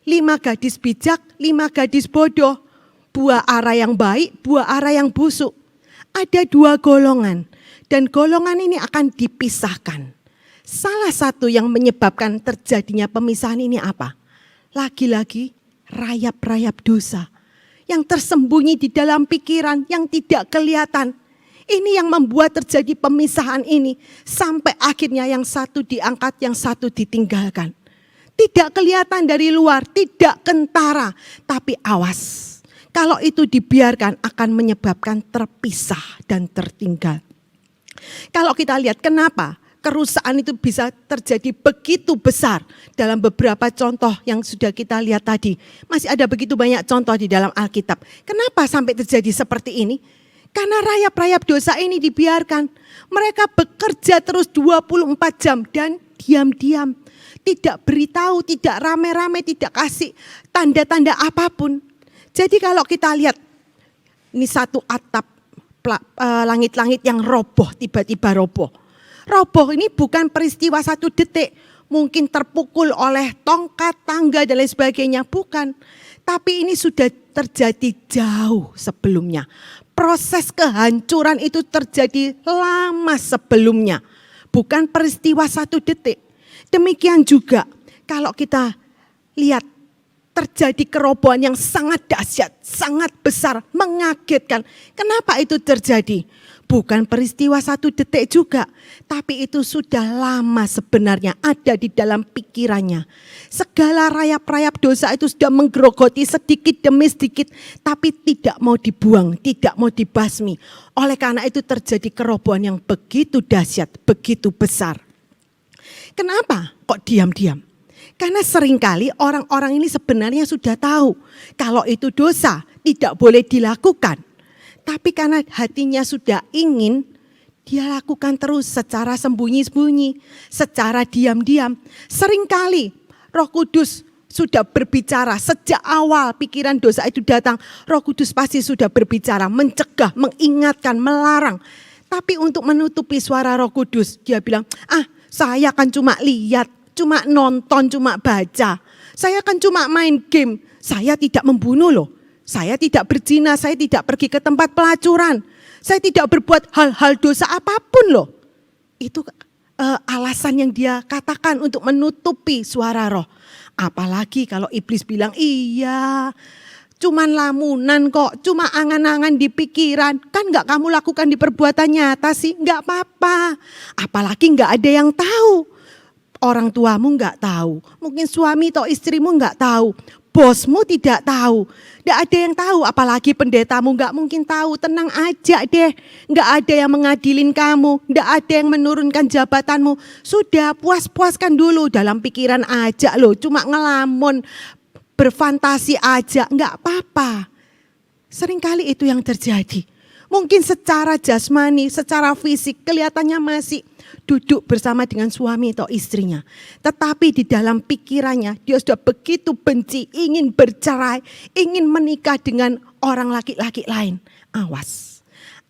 5 gadis bijak, 5 gadis bodoh. Buah ara yang baik, buah ara yang busuk. Ada dua golongan. Dan golongan ini akan dipisahkan. Salah satu yang menyebabkan terjadinya pemisahan ini apa? Lagi-lagi rayap-rayap dosa. Yang tersembunyi di dalam pikiran, yang tidak kelihatan. Ini yang membuat terjadi pemisahan ini. Sampai akhirnya yang satu diangkat, yang satu ditinggalkan. Tidak kelihatan dari luar, tidak kentara. Tapi awas, kalau itu dibiarkan akan menyebabkan terpisah dan tertinggal. Kalau kita lihat kenapa kerusakan itu bisa terjadi begitu besar. Dalam beberapa contoh yang sudah kita lihat tadi. Masih ada begitu banyak contoh di dalam Alkitab. Kenapa sampai terjadi seperti ini? Karena rayap-rayap dosa ini dibiarkan. Mereka bekerja terus 24 jam dan diam-diam. Tidak beritahu, tidak rame-rame, tidak kasih tanda-tanda apapun. Jadi kalau kita lihat, ini satu atap langit-langit yang roboh, tiba-tiba roboh. Roboh ini bukan peristiwa 1 detik. Mungkin terpukul oleh tongkat, tangga dan lain sebagainya. Bukan. Tapi ini sudah terjadi jauh sebelumnya. Proses kehancuran itu terjadi lama sebelumnya. Bukan peristiwa 1 detik. Demikian juga kalau kita lihat terjadi kerobohan yang sangat dahsyat, sangat besar, mengagetkan. Kenapa itu terjadi? Bukan peristiwa 1 detik juga, tapi itu sudah lama sebenarnya ada di dalam pikirannya. Segala rayap-rayap dosa itu sudah menggerogoti sedikit demi sedikit, tapi tidak mau dibuang, tidak mau dibasmi. Oleh karena itu terjadi kerobohan yang begitu dahsyat, begitu besar. Kenapa kok diam-diam? Karena seringkali orang-orang ini sebenarnya sudah tahu kalau itu dosa, tidak boleh dilakukan. Tapi karena hatinya sudah ingin, dia lakukan terus secara sembunyi-sembunyi, secara diam-diam. Seringkali Roh Kudus sudah berbicara sejak awal pikiran dosa itu datang. Roh Kudus pasti sudah berbicara, mencegah, mengingatkan, melarang. Tapi untuk menutupi suara Roh Kudus, dia bilang, saya kan cuma lihat, cuma nonton, cuma baca. Saya kan cuma main game, saya tidak membunuh loh. Saya tidak berzina, saya tidak pergi ke tempat pelacuran. Saya tidak berbuat hal-hal dosa apapun loh. Itu alasan yang dia katakan untuk menutupi suara roh. Apalagi kalau iblis bilang, iya cuman lamunan kok, cuma angan-angan di pikiran. Kan gak kamu lakukan di perbuatan nyata sih, gak apa-apa. Apalagi gak ada yang tahu. Orang tuamu gak tahu, mungkin suami atau istrimu gak tahu. Bosmu tidak tahu, tidak ada yang tahu, apalagi pendetamu nggak mungkin tahu. Tenang aja deh, nggak ada yang mengadilin kamu, nggak ada yang menurunkan jabatanmu. Sudah puas-puaskan dulu dalam pikiran aja loh, cuma ngelamun, berfantasi aja, nggak apa-apa. Seringkali itu yang terjadi. Mungkin secara jasmani, secara fisik kelihatannya masih duduk bersama dengan suami atau istrinya. Tetapi di dalam pikirannya dia sudah begitu benci, ingin bercerai, ingin menikah dengan orang laki-laki lain. Awas,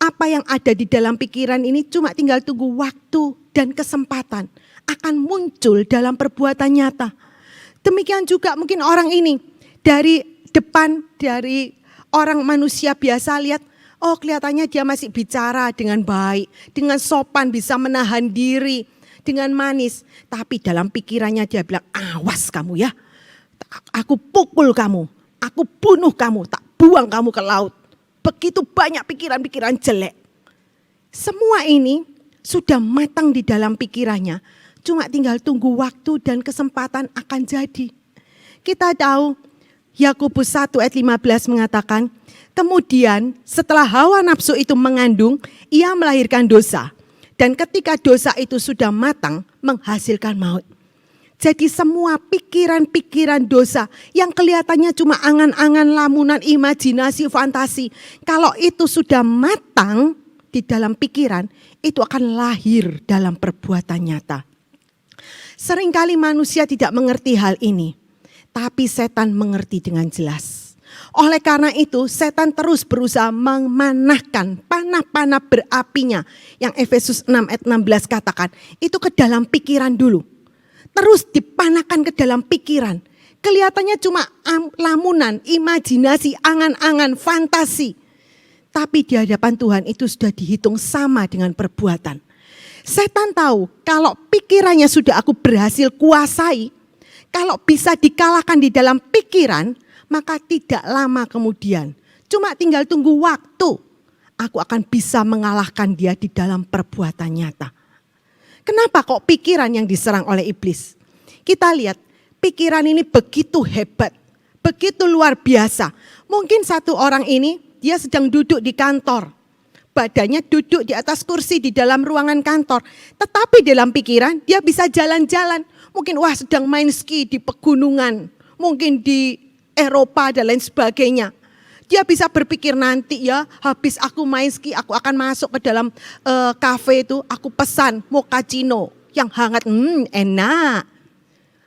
Apa yang ada di dalam pikiran ini cuma tinggal tunggu waktu dan kesempatan akan muncul dalam perbuatan nyata. Demikian juga mungkin orang ini dari depan, dari orang manusia biasa lihat, oh kelihatannya dia masih bicara dengan baik, dengan sopan, bisa menahan diri, dengan manis. Tapi dalam pikirannya dia bilang, awas kamu ya, aku pukul kamu, aku bunuh kamu, tak buang kamu ke laut. Begitu banyak pikiran-pikiran jelek. Semua ini sudah matang di dalam pikirannya. Cuma tinggal tunggu waktu dan kesempatan akan jadi. Kita tahu Yakobus 1 ayat 15 mengatakan, kemudian setelah hawa nafsu itu mengandung, ia melahirkan dosa. Dan ketika dosa itu sudah matang, menghasilkan maut. Jadi semua pikiran-pikiran dosa yang kelihatannya cuma angan-angan, lamunan, imajinasi, fantasi. Kalau itu sudah matang di dalam pikiran, itu akan lahir dalam perbuatan nyata. Seringkali manusia tidak mengerti hal ini, tapi setan mengerti dengan jelas. Oleh karena itu, setan terus berusaha memanahkan panah-panah berapinya yang Efesus 6 ayat 16 katakan, itu ke dalam pikiran dulu. Terus dipanahkan ke dalam pikiran. Kelihatannya cuma lamunan, imajinasi, angan-angan, fantasi. Tapi di hadapan Tuhan itu sudah dihitung sama dengan perbuatan. Setan tahu kalau pikirannya sudah aku berhasil kuasai, kalau bisa dikalahkan di dalam pikiran, maka tidak lama kemudian, cuma tinggal tunggu waktu, aku akan bisa mengalahkan dia di dalam perbuatan nyata. Kenapa kok pikiran yang diserang oleh iblis? Kita lihat, pikiran ini begitu hebat, begitu luar biasa. Mungkin satu orang ini, dia sedang duduk di kantor. Badannya duduk di atas kursi di dalam ruangan kantor. Tetapi dalam pikiran, dia bisa jalan-jalan. Mungkin wah sedang main ski di pegunungan. Mungkin di Eropa dan lain sebagainya. Dia bisa berpikir nanti ya, habis aku main ski, aku akan masuk ke dalam kafe itu, aku pesan mochaccino yang hangat, enak.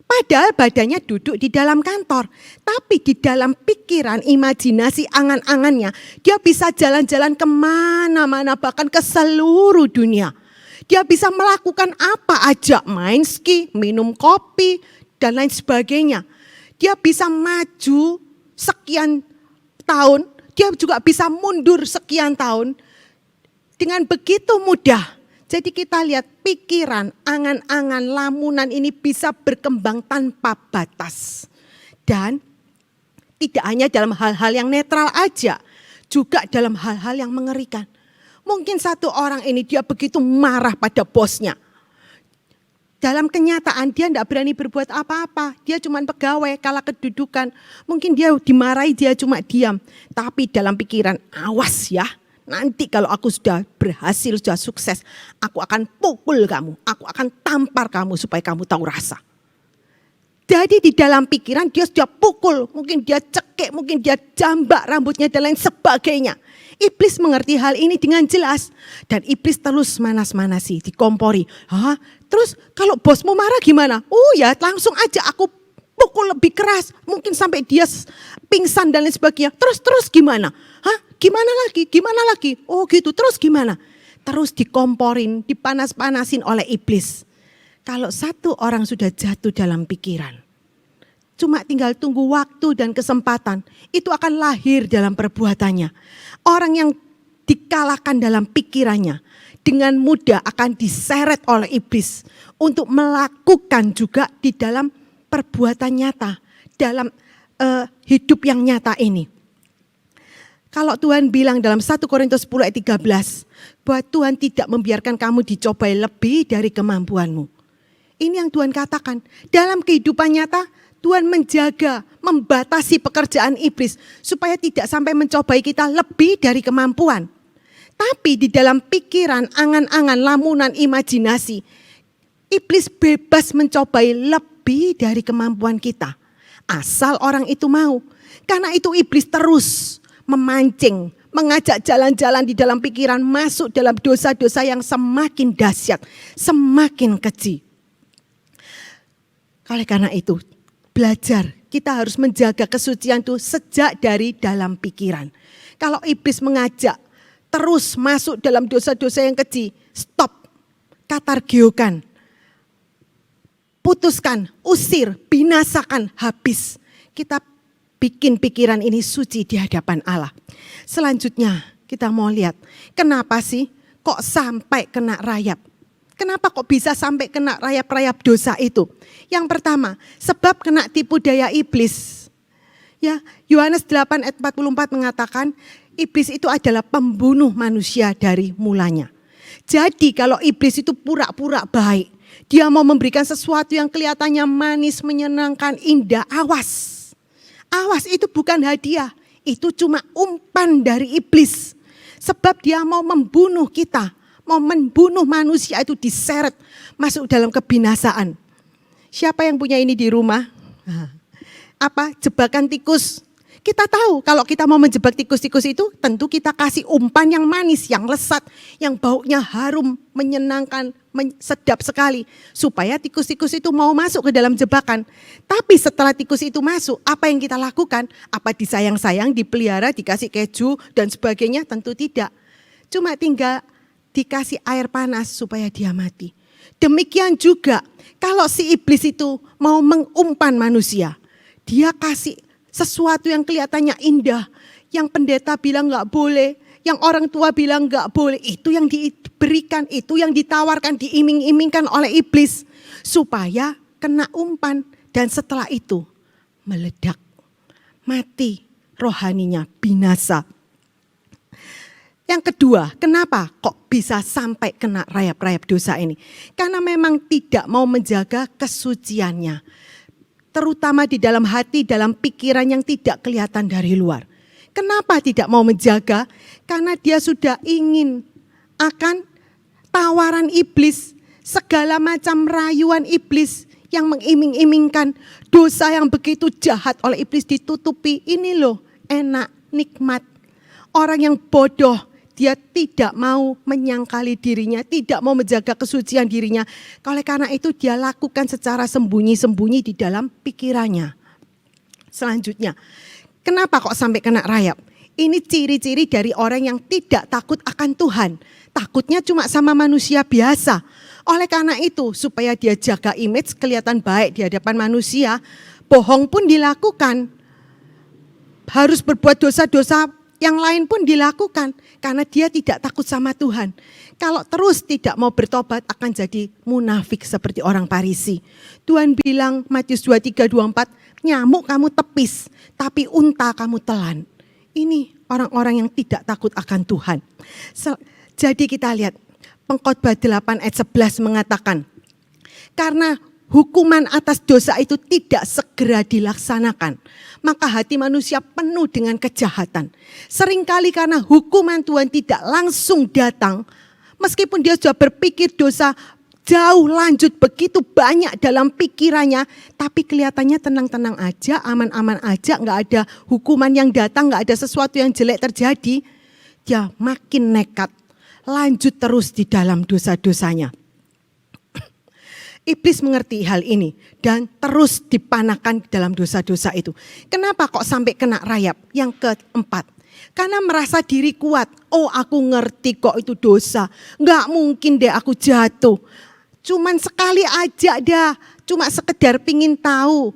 Padahal badannya duduk di dalam kantor, tapi di dalam pikiran, imajinasi, angan-angannya, dia bisa jalan-jalan kemana-mana, bahkan ke seluruh dunia. Dia bisa melakukan apa aja, main ski, minum kopi, dan lain sebagainya. Dia bisa maju sekian tahun, dia juga bisa mundur sekian tahun dengan begitu mudah. Jadi kita lihat pikiran, angan-angan, lamunan ini bisa berkembang tanpa batas. Dan tidak hanya dalam hal-hal yang netral aja, juga dalam hal-hal yang mengerikan. Mungkin satu orang ini dia begitu marah pada bosnya. Dalam kenyataan dia tidak berani berbuat apa-apa. Dia cuma pegawai, kalah kedudukan. Mungkin dia dimarahi, dia cuma diam. Tapi dalam pikiran, awas ya. Nanti kalau aku sudah berhasil, sudah sukses. Aku akan pukul kamu. Aku akan tampar kamu supaya kamu tahu rasa. Jadi di dalam pikiran dia sudah pukul. Mungkin dia cekik, mungkin dia jambak rambutnya dan lain sebagainya. Iblis mengerti hal ini dengan jelas. Dan iblis terus manas-manasi, dikompori. Terus kalau bosmu marah gimana? Oh ya langsung aja aku pukul lebih keras. Mungkin sampai dia pingsan dan lain sebagainya. Terus gimana? Gimana lagi? Gimana lagi? Oh gitu, terus gimana? Terus dikomporin, dipanas-panasin oleh iblis. Kalau satu orang sudah jatuh dalam pikiran, cuma tinggal tunggu waktu dan kesempatan, itu akan lahir dalam perbuatannya. Orang yang dikalahkan dalam pikirannya, dengan mudah akan diseret oleh iblis untuk melakukan juga di dalam perbuatan nyata, dalam hidup yang nyata ini. Kalau Tuhan bilang dalam 1 Korintus 10 ayat 13, bahwa Tuhan tidak membiarkan kamu dicobai lebih dari kemampuanmu. Ini yang Tuhan katakan, dalam kehidupan nyata Tuhan menjaga, membatasi pekerjaan iblis supaya tidak sampai mencobai kita lebih dari kemampuan. Tapi di dalam pikiran, angan-angan, lamunan, imajinasi, iblis bebas mencobai lebih dari kemampuan kita. Asal orang itu mau. Karena itu iblis terus memancing, mengajak jalan-jalan di dalam pikiran, masuk dalam dosa-dosa yang semakin dahsyat, semakin keji. Oleh karena itu, belajar, kita harus menjaga kesucian itu sejak dari dalam pikiran. Kalau iblis mengajak, terus masuk dalam dosa-dosa yang keji, stop, katargeokan, putuskan, usir, binasakan, habis. Kita bikin pikiran ini suci di hadapan Allah. Selanjutnya kita mau lihat, kenapa sih kok sampai kena rayap? Kenapa kok bisa sampai kena rayap-rayap dosa itu? Yang pertama, sebab kena tipu daya iblis. Ya, Yohanes 8 ayat 44 mengatakan, iblis itu adalah pembunuh manusia dari mulanya. Jadi kalau iblis itu pura-pura baik, dia mau memberikan sesuatu yang kelihatannya manis, menyenangkan, indah, awas. Awas, itu bukan hadiah, itu cuma umpan dari iblis. Sebab dia mau membunuh kita, mau membunuh manusia itu diseret masuk dalam kebinasaan. Siapa yang punya ini di rumah? Apa? Jebakan tikus. Kita tahu kalau kita mau menjebak tikus-tikus itu tentu kita kasih umpan yang manis, yang lesat, yang baunya harum, menyenangkan, sedap sekali. Supaya tikus-tikus itu mau masuk ke dalam jebakan. Tapi setelah tikus itu masuk, apa yang kita lakukan? Apa disayang-sayang, dipelihara, dikasih keju dan sebagainya? Tentu tidak. Cuma tinggal dikasih air panas supaya dia mati. Demikian juga kalau si iblis itu mau mengumpan manusia, dia kasih sesuatu yang kelihatannya indah, yang pendeta bilang enggak boleh, yang orang tua bilang enggak boleh, itu yang diberikan, itu yang ditawarkan, diiming-imingkan oleh iblis supaya kena umpan dan setelah itu meledak, mati rohaninya, binasa. Yang kedua, kenapa kok bisa sampai kena rayap-rayap dosa ini? Karena memang tidak mau menjaga kesuciannya. Terutama di dalam hati, dalam pikiran yang tidak kelihatan dari luar. Kenapa tidak mau menjaga? Karena dia sudah ingin akan tawaran iblis, segala macam rayuan iblis yang mengiming-imingkan dosa yang begitu jahat oleh iblis ditutupi. Ini loh, enak, nikmat. Orang yang bodoh, dia tidak mau menyangkali dirinya, tidak mau menjaga kesucian dirinya. Oleh karena itu dia lakukan secara sembunyi-sembunyi di dalam pikirannya. Selanjutnya, kenapa kok sampai kena rayap? Ini ciri-ciri dari orang yang tidak takut akan Tuhan. Takutnya cuma sama manusia biasa. Oleh karena itu, supaya dia jaga image, kelihatan baik di hadapan manusia, bohong pun dilakukan. Harus berbuat dosa-dosa yang lain pun dilakukan karena dia tidak takut sama Tuhan. Kalau terus tidak mau bertobat akan jadi munafik seperti orang Farisi. Tuhan bilang Matius 23:24, nyamuk kamu tepis, tapi unta kamu telan. Ini orang-orang yang tidak takut akan Tuhan. Jadi kita lihat Pengkhotbah 8 ayat 11 mengatakan, karena hukuman atas dosa itu tidak segera dilaksanakan, maka hati manusia penuh dengan kejahatan. Seringkali karena hukuman Tuhan tidak langsung datang, meskipun dia sudah berpikir dosa jauh lanjut begitu banyak dalam pikirannya, tapi kelihatannya tenang-tenang aja, aman-aman aja, nggak ada hukuman yang datang, nggak ada sesuatu yang jelek terjadi, dia makin nekat, lanjut terus di dalam dosa-dosanya. Iblis mengerti hal ini dan terus dipanakan dalam dosa-dosa itu. Kenapa kok sampai kena rayap? Yang keempat, karena merasa diri kuat. Oh, aku ngerti kok itu dosa. Nggak mungkin deh aku jatuh. Cuman sekali aja dah, cuma sekedar pingin tahu.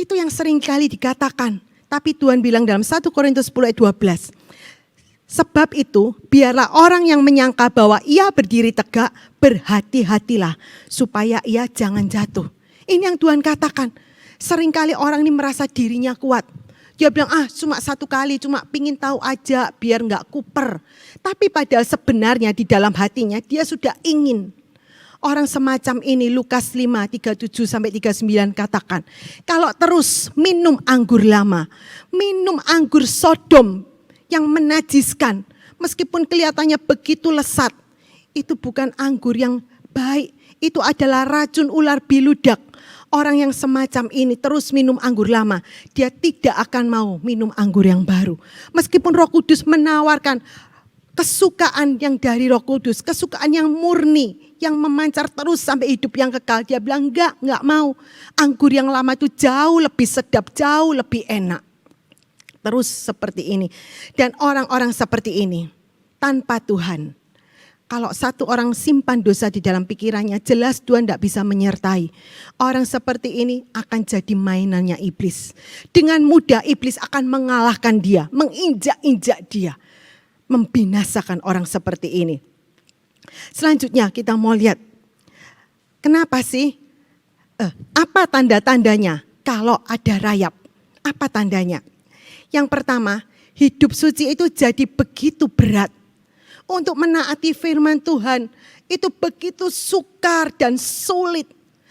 Itu yang sering kali dikatakan. Tapi Tuhan bilang dalam 1 Korintus 10 ayat 12. Sebab itu, biarlah orang yang menyangka bahwa ia berdiri tegak, berhati-hatilah supaya ia jangan jatuh. Ini yang Tuhan katakan. Seringkali orang ini merasa dirinya kuat. Dia bilang, cuma satu kali, cuma pingin tahu aja biar enggak kuper. Tapi padahal sebenarnya di dalam hatinya dia sudah ingin. Orang semacam ini Lukas 5, 37-39 katakan, kalau terus minum anggur lama, minum anggur Sodom yang menajiskan, meskipun kelihatannya begitu lesat, itu bukan anggur yang baik, itu adalah racun ular biludak. Orang yang semacam ini terus minum anggur lama, dia tidak akan mau minum anggur yang baru. Meskipun Roh Kudus menawarkan kesukaan yang dari Roh Kudus, kesukaan yang murni, yang memancar terus sampai hidup yang kekal. Dia bilang enggak mau. Anggur yang lama itu jauh lebih sedap, jauh lebih enak. Terus seperti ini. Dan orang-orang seperti ini tanpa Tuhan. Kalau satu orang simpan dosa di dalam pikirannya, jelas Tuhan tidak bisa menyertai. Orang seperti ini akan jadi mainannya iblis. Dengan mudah iblis akan mengalahkan dia, menginjak-injak dia, membinasakan orang seperti ini. Selanjutnya kita mau lihat, kenapa sih? Apa tanda-tandanya kalau ada rayap? Apa tandanya? Yang pertama, hidup suci itu jadi begitu berat. Untuk menaati firman Tuhan itu begitu sukar dan sulit.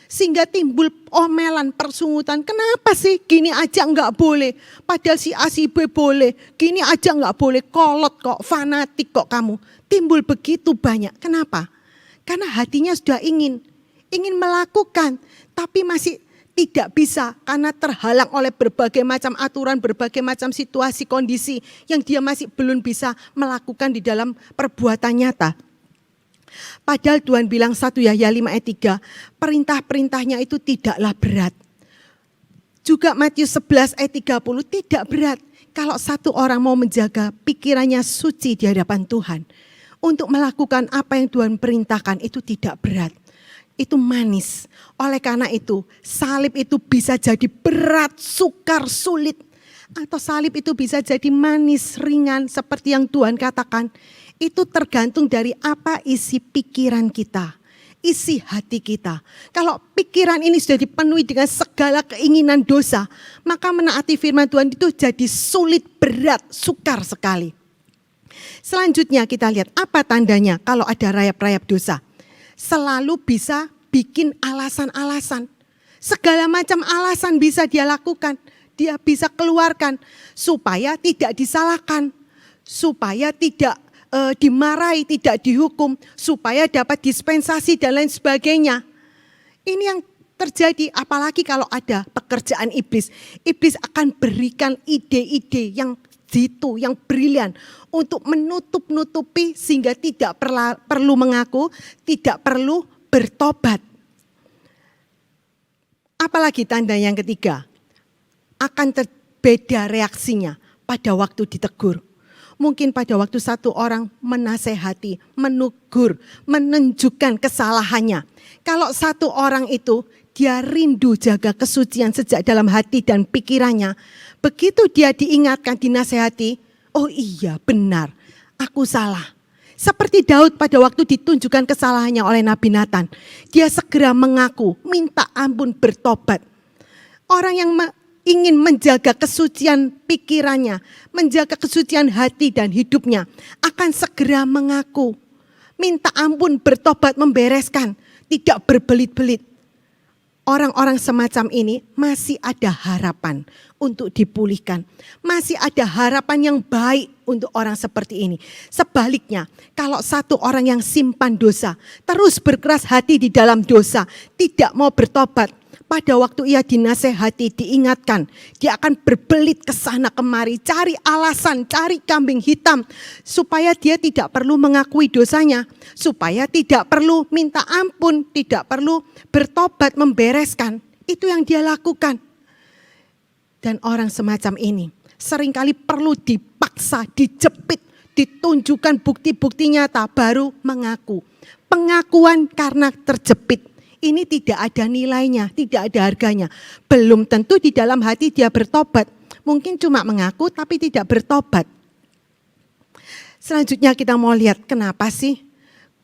Sehingga timbul omelan, persungutan. Kenapa sih gini aja enggak boleh? Padahal si A si B boleh. Gini aja enggak boleh, kolot kok, fanatik kok kamu. Timbul begitu banyak. Kenapa? Karena hatinya sudah ingin melakukan. Tapi masih tidak bisa karena terhalang oleh berbagai macam aturan, berbagai macam situasi, kondisi yang dia masih belum bisa melakukan di dalam perbuatan nyata. Padahal Tuhan bilang 1 Yahya 5 ayat 3, perintah-perintahnya itu tidaklah berat. Juga Matius 11 ayat 30 tidak berat kalau satu orang mau menjaga pikirannya suci di hadapan Tuhan. Untuk melakukan apa yang Tuhan perintahkan itu tidak berat. Itu manis. Oleh karena itu, salib itu bisa jadi berat, sukar, sulit. Atau salib itu bisa jadi manis, ringan, seperti yang Tuhan katakan. Itu tergantung dari apa isi pikiran kita, isi hati kita. Kalau pikiran ini sudah dipenuhi dengan segala keinginan dosa, maka menaati firman Tuhan itu jadi sulit, berat, sukar sekali. Selanjutnya kita lihat apa tandanya kalau ada rayap-rayap dosa. Selalu bisa bikin alasan-alasan. Segala macam alasan bisa dia lakukan. Dia bisa keluarkan supaya tidak disalahkan. Supaya tidak dimarahi, tidak dihukum. Supaya dapat dispensasi dan lain sebagainya. Ini yang terjadi apalagi kalau ada pekerjaan iblis. Iblis akan berikan ide-ide yang jitu, yang brilian untuk menutup-nutupi sehingga tidak perlu mengaku, tidak perlu bertobat. Apalagi tanda yang ketiga, akan berbeda reaksinya pada waktu ditegur. Mungkin pada waktu satu orang menasehati, menegur, menunjukkan kesalahannya. Kalau satu orang itu dia rindu jaga kesucian sejak dalam hati dan pikirannya. Begitu dia diingatkan, dinasehati, oh iya benar, aku salah. Seperti Daud pada waktu ditunjukkan kesalahannya oleh Nabi Nathan. Dia segera mengaku, minta ampun, bertobat. Orang yang ingin menjaga kesucian pikirannya, menjaga kesucian hati dan hidupnya, akan segera mengaku, minta ampun, bertobat, membereskan, tidak berbelit-belit. Orang-orang semacam ini masih ada harapan untuk dipulihkan. Masih ada harapan yang baik untuk orang seperti ini. Sebaliknya, kalau satu orang yang simpan dosa, terus berkeras hati di dalam dosa, tidak mau bertobat, pada waktu ia dinasehati, diingatkan, dia akan berbelit ke sana kemari, cari alasan, cari kambing hitam, supaya dia tidak perlu mengakui dosanya, supaya tidak perlu minta ampun, tidak perlu bertobat, membereskan. Itu yang dia lakukan. Dan orang semacam ini seringkali perlu dipaksa, dijepit, ditunjukkan bukti-bukti nyata, baru mengaku. Pengakuan karena terjepit. Ini tidak ada nilainya, tidak ada harganya. Belum tentu di dalam hati dia bertobat. Mungkin cuma mengaku tapi tidak bertobat. Selanjutnya kita mau lihat kenapa sih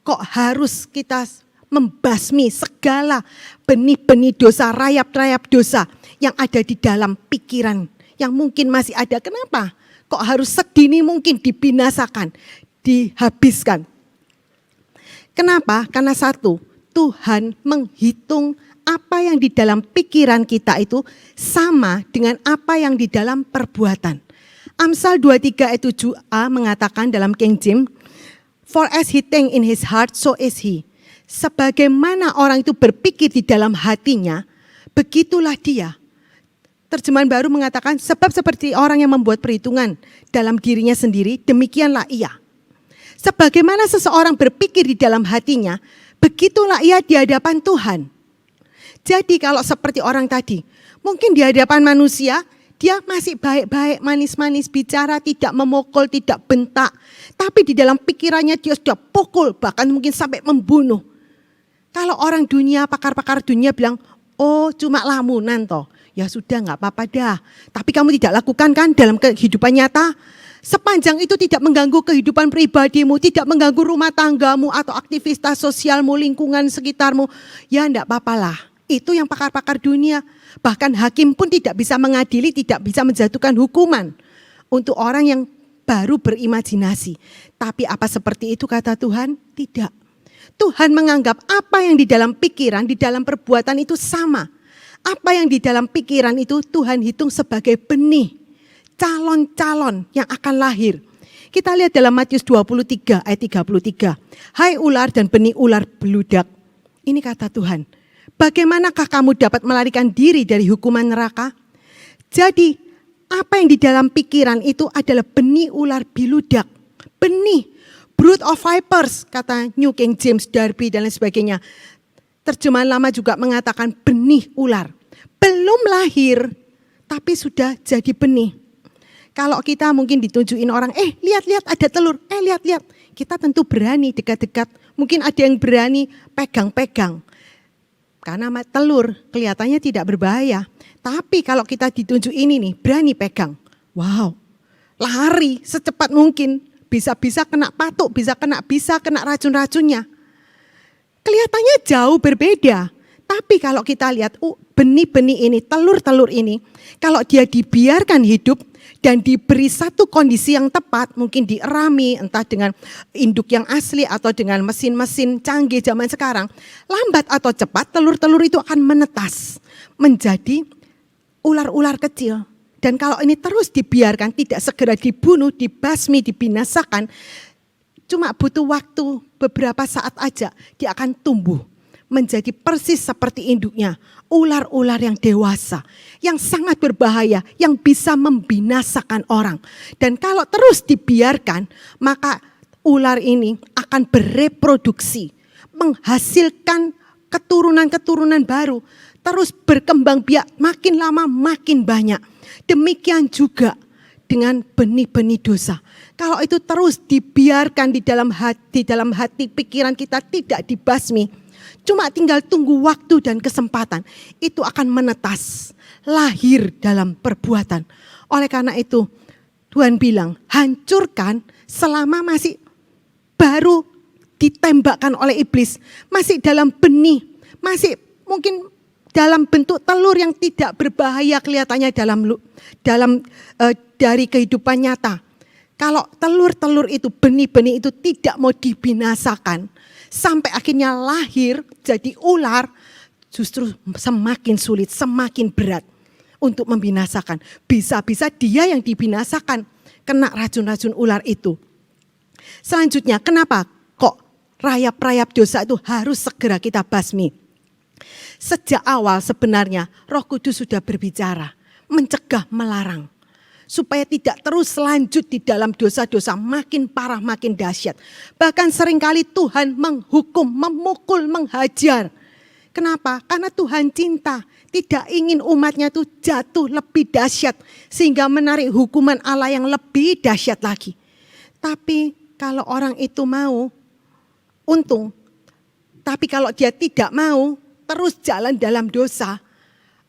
kok harus kita membasmi segala benih-benih dosa, rayap-rayap dosa yang ada di dalam pikiran. Yang mungkin masih ada. Kenapa? Kok harus sedini mungkin dibinasakan, dihabiskan. Kenapa? Karena satu, Tuhan menghitung apa yang di dalam pikiran kita itu sama dengan apa yang di dalam perbuatan. Amsal 23 ayat 7a mengatakan dalam King James, for as he think in his heart, so is he. Sebagaimana orang itu berpikir di dalam hatinya, begitulah dia. Terjemahan baru mengatakan, sebab seperti orang yang membuat perhitungan dalam dirinya sendiri, demikianlah ia. Sebagaimana seseorang berpikir di dalam hatinya, begitulah ia di hadapan Tuhan. Jadi kalau seperti orang tadi, mungkin di hadapan manusia, Dia masih baik-baik, manis-manis bicara, tidak memukul, tidak bentak. Tapi di dalam pikirannya dia sudah pukul, bahkan mungkin sampai membunuh. Kalau orang dunia, pakar-pakar dunia bilang, oh cuma lamunan toh. Ya sudah gak apa-apa dah. Tapi kamu tidak lakukan kan dalam kehidupan nyata. Sepanjang itu tidak mengganggu kehidupan pribadimu, tidak mengganggu rumah tanggamu atau aktivitas sosialmu, lingkungan sekitarmu. Ya enggak apa-apalah. Itu yang pakar-pakar dunia. Bahkan hakim pun tidak bisa mengadili, tidak bisa menjatuhkan hukuman untuk orang yang baru berimajinasi. Tapi apa seperti itu kata Tuhan? Tidak. Tuhan menganggap apa yang di dalam pikiran, di dalam perbuatan itu sama. Apa yang di dalam pikiran itu Tuhan hitung sebagai benih. Calon-calon yang akan lahir. Kita lihat dalam Matius 23 ayat 33. Hai ular dan benih ular beludak. Ini kata Tuhan. Bagaimanakah kamu dapat melarikan diri dari hukuman neraka? Jadi apa yang di dalam pikiran itu adalah benih ular beludak. Benih, brood of vipers kata New King James, Darby dan lain sebagainya. Terjemahan lama juga mengatakan benih ular. Belum lahir tapi sudah jadi benih. Kalau kita mungkin ditunjukin orang, lihat-lihat ada telur, lihat-lihat. Kita tentu berani dekat-dekat, mungkin ada yang berani pegang-pegang. Karena telur kelihatannya tidak berbahaya. Tapi kalau kita ditunjuk ini nih, berani pegang. Wow, lari secepat mungkin. Bisa-bisa kena patuk, bisa kena racun-racunnya. Kelihatannya jauh berbeda. Tapi kalau kita lihat benih-benih ini, telur-telur ini, kalau dia dibiarkan hidup dan diberi satu kondisi yang tepat, mungkin dierami entah dengan induk yang asli atau dengan mesin-mesin canggih zaman sekarang, lambat atau cepat telur-telur itu akan menetas menjadi ular-ular kecil. Dan kalau ini terus dibiarkan, tidak segera dibunuh, dibasmi, dibinasakan, cuma butuh waktu beberapa saat aja, dia akan tumbuh menjadi persis seperti induknya, ular-ular yang dewasa, yang sangat berbahaya, yang bisa membinasakan orang. Dan kalau terus dibiarkan, maka ular ini akan bereproduksi, menghasilkan keturunan-keturunan baru, terus berkembang biak, makin lama makin banyak. Demikian juga dengan benih-benih dosa. Kalau itu terus dibiarkan di dalam hati pikiran kita tidak dibasmi, cuma tinggal tunggu waktu dan kesempatan, itu akan menetas, lahir dalam perbuatan. Oleh karena itu, Tuhan bilang, hancurkan selama masih baru ditembakkan oleh iblis, masih dalam benih, masih mungkin dalam bentuk telur yang tidak berbahaya kelihatannya dari kehidupan nyata. Kalau telur-telur itu, benih-benih itu tidak mau dibinasakan, sampai akhirnya lahir jadi ular, justru semakin sulit, semakin berat untuk membinasakan. Bisa-bisa dia yang dibinasakan, kena racun-racun ular itu. Selanjutnya, kenapa kok rayap-rayap dosa itu harus segera kita basmi? Sejak awal sebenarnya Roh Kudus sudah berbicara, mencegah, melarang. Supaya tidak terus lanjut di dalam dosa-dosa makin parah, makin dahsyat. Bahkan seringkali Tuhan menghukum, memukul, menghajar. Kenapa? Karena Tuhan cinta, tidak ingin umatnya itu jatuh lebih dahsyat. Sehingga menarik hukuman Allah yang lebih dahsyat lagi. Tapi kalau orang itu mau, untung. Tapi kalau dia tidak mau, terus jalan dalam dosa,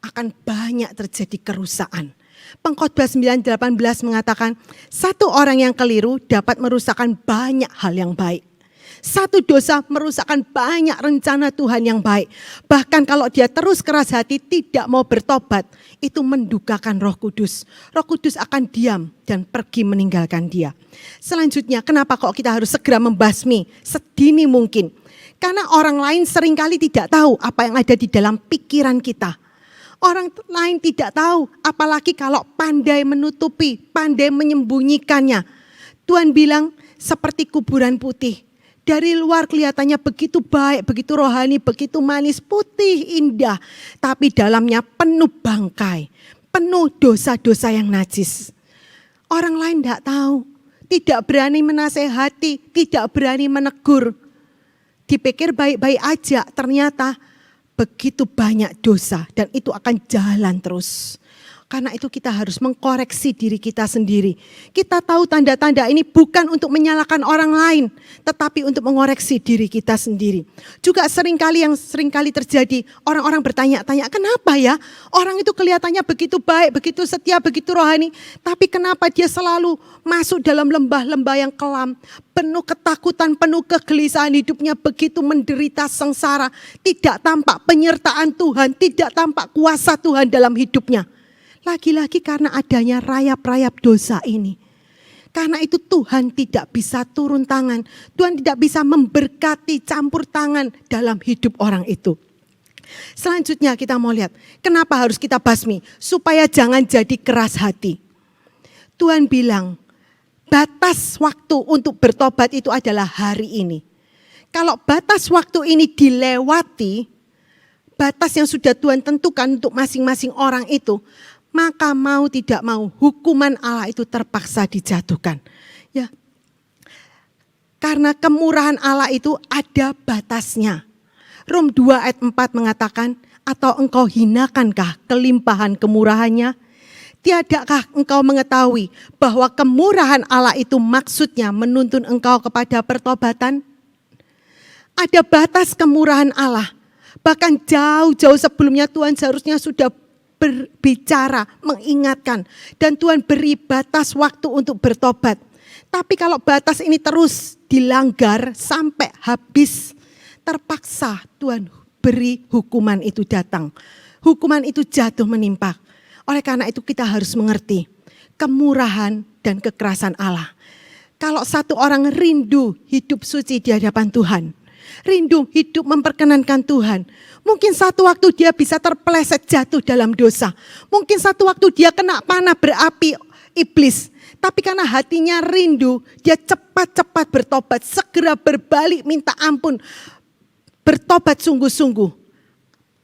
akan banyak terjadi kerusakan. Pengkhotbah 9:18 mengatakan, satu orang yang keliru dapat merusakkan banyak hal yang baik. Satu dosa merusakkan banyak rencana Tuhan yang baik. Bahkan kalau dia terus keras hati tidak mau bertobat, itu mendukakan Roh Kudus. Roh Kudus akan diam dan pergi meninggalkan dia. Selanjutnya, kenapa kok kita harus segera membasmi sedini mungkin? Karena orang lain seringkali tidak tahu apa yang ada di dalam pikiran kita. Orang lain tidak tahu, apalagi kalau pandai menutupi, pandai menyembunyikannya. Tuhan bilang seperti kuburan putih. Dari luar kelihatannya begitu baik, begitu rohani, begitu manis, putih, indah. Tapi dalamnya penuh bangkai, penuh dosa-dosa yang najis. Orang lain tidak tahu, tidak berani menasehati, tidak berani menegur. Dipikir baik-baik aja, ternyata begitu banyak dosa dan itu akan jalan terus. Karena itu kita harus mengkoreksi diri kita sendiri. Kita tahu tanda-tanda ini bukan untuk menyalahkan orang lain, tetapi untuk mengoreksi diri kita sendiri. Juga seringkali terjadi, orang-orang bertanya-tanya, kenapa ya orang itu kelihatannya begitu baik, begitu setia, begitu rohani, tapi kenapa dia selalu masuk dalam lembah-lembah yang kelam, penuh ketakutan, penuh kegelisahan, hidupnya begitu menderita sengsara, tidak tampak penyertaan Tuhan, tidak tampak kuasa Tuhan dalam hidupnya. Lagi-lagi karena adanya rayap-rayap dosa ini. Karena itu Tuhan tidak bisa turun tangan. Tuhan tidak bisa memberkati campur tangan dalam hidup orang itu. Selanjutnya kita mau lihat, kenapa harus kita basmi? Supaya jangan jadi keras hati. Tuhan bilang, batas waktu untuk bertobat itu adalah hari ini. Kalau batas waktu ini dilewati, batas yang sudah Tuhan tentukan untuk masing-masing orang itu, maka mau tidak mau hukuman Allah itu terpaksa dijatuhkan. Ya. Karena kemurahan Allah itu ada batasnya. Rom 2 ayat 4 mengatakan, atau engkau hinakankah kelimpahan kemurahannya? Tiadakah engkau mengetahui bahwa kemurahan Allah itu maksudnya menuntun engkau kepada pertobatan? Ada batas kemurahan Allah. Bahkan jauh-jauh sebelumnya Tuhan seharusnya sudah berbicara, mengingatkan. Dan Tuhan beri batas waktu untuk bertobat. Tapi kalau batas ini terus dilanggar sampai habis, terpaksa Tuhan beri hukuman itu datang. Hukuman itu jatuh menimpa. Oleh karena itu kita harus mengerti kemurahan dan kekerasan Allah. Kalau satu orang rindu hidup suci di hadapan Tuhan, rindu hidup memperkenankan Tuhan, mungkin satu waktu dia bisa terpeleset jatuh dalam dosa. Mungkin satu waktu dia kena panah berapi iblis. Tapi karena hatinya rindu, dia cepat-cepat bertobat, segera berbalik minta ampun, bertobat sungguh-sungguh.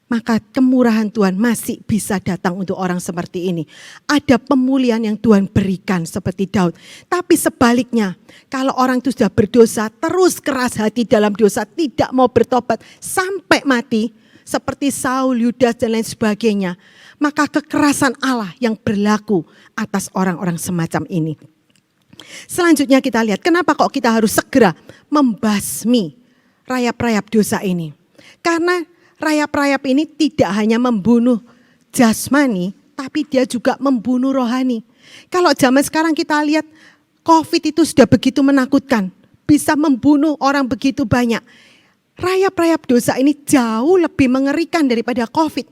Maka kemurahan Tuhan masih bisa datang untuk orang seperti ini. Ada pemulihan yang Tuhan berikan seperti Daud. Tapi sebaliknya, kalau orang itu sudah berdosa, terus keras hati dalam dosa, tidak mau bertobat sampai mati, seperti Saul, Yudas dan lain sebagainya, maka kekerasan Allah yang berlaku atas orang-orang semacam ini. Selanjutnya kita lihat, kenapa kok kita harus segera membasmi rayap-rayap dosa ini? Karena rayap-rayap ini tidak hanya membunuh jasmani, tapi dia juga membunuh rohani. Kalau zaman sekarang kita lihat, COVID itu sudah begitu menakutkan, bisa membunuh orang begitu banyak. Rayap-rayap dosa ini jauh lebih mengerikan daripada COVID.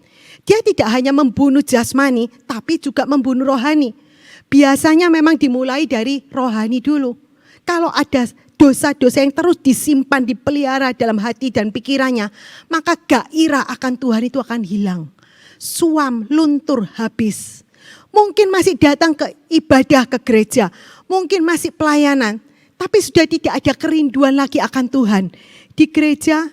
Dia tidak hanya membunuh jasmani, tapi juga membunuh rohani. Biasanya memang dimulai dari rohani dulu. Kalau ada dosa-dosa yang terus disimpan, dipelihara dalam hati dan pikirannya, maka gairah akan Tuhan itu akan hilang. Suam, luntur, habis. Mungkin masih datang ke ibadah, ke gereja. Mungkin masih pelayanan. Tapi sudah tidak ada kerinduan lagi akan Tuhan. Di gereja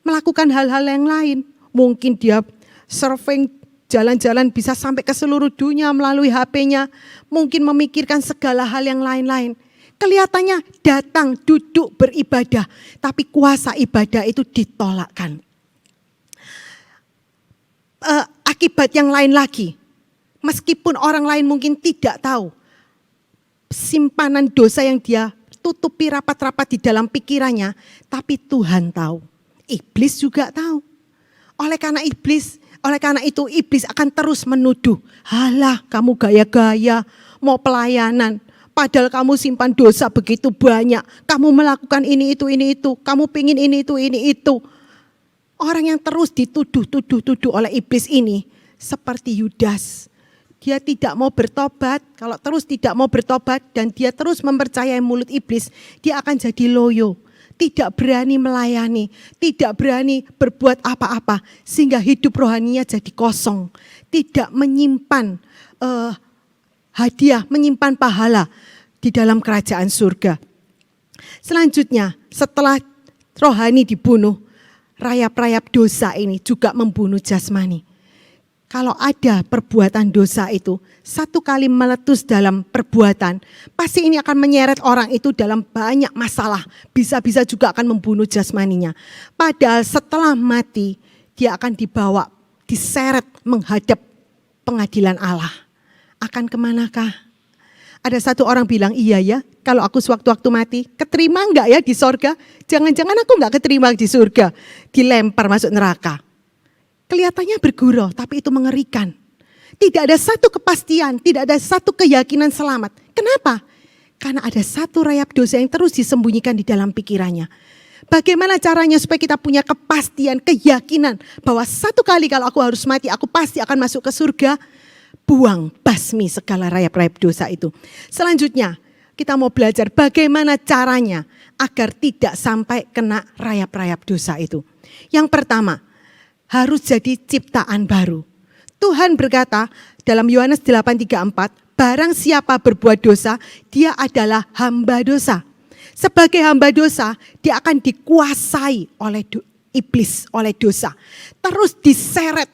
melakukan hal-hal yang lain. Mungkin dia surfing, jalan-jalan bisa sampai ke seluruh dunia melalui HP-nya. Mungkin memikirkan segala hal yang lain-lain. Kelihatannya datang, duduk, beribadah. Tapi kuasa ibadah itu ditolakkan. Akibat yang lain lagi. Meskipun orang lain mungkin tidak tahu. Simpanan dosa yang dia tutupi rapat-rapat di dalam pikirannya. Tapi Tuhan tahu. Iblis juga tahu. Oleh karena itu iblis akan terus menuduh. Halah, kamu gaya-gaya, mau pelayanan. Padahal kamu simpan dosa begitu banyak. Kamu melakukan ini, itu. Kamu pingin ini, itu. Orang yang terus dituduh oleh iblis ini. Seperti Yudas. Dia tidak mau bertobat. Kalau terus tidak mau bertobat dan dia terus mempercayai mulut iblis. Dia akan jadi loyo. Tidak berani melayani. Tidak berani berbuat apa-apa. Sehingga hidup rohaninya jadi kosong. Tidak menyimpan hadiah, menyimpan pahala di dalam kerajaan surga. Selanjutnya, setelah rohani dibunuh, rayap-rayap dosa ini juga membunuh jasmani. Kalau ada perbuatan dosa itu, satu kali meletus dalam perbuatan, pasti ini akan menyeret orang itu dalam banyak masalah. Bisa-bisa juga akan membunuh jasmaninya. Padahal setelah mati, dia akan dibawa, diseret menghadap pengadilan Allah. akan kemanakah? Ada satu orang bilang, iya ya, kalau aku sewaktu-waktu mati, keterima enggak ya di sorga? Jangan-jangan aku enggak keterima di surga, dilempar masuk neraka. Kelihatannya bergurau, tapi itu mengerikan. Tidak ada satu kepastian, tidak ada satu keyakinan selamat. Kenapa? Karena ada satu rayap dosa yang terus disembunyikan di dalam pikirannya. Bagaimana caranya supaya kita punya kepastian, keyakinan bahwa satu kali kalau aku harus mati, aku pasti akan masuk ke surga? Buang, basmi segala rayap-rayap dosa itu. Selanjutnya, kita mau belajar bagaimana caranya agar tidak sampai kena rayap-rayap dosa itu. Yang pertama, harus jadi ciptaan baru. Tuhan berkata dalam Yohanes 8:34, barang siapa berbuat dosa, dia adalah hamba dosa. Sebagai hamba dosa, dia akan dikuasai oleh iblis, oleh dosa. Terus diseret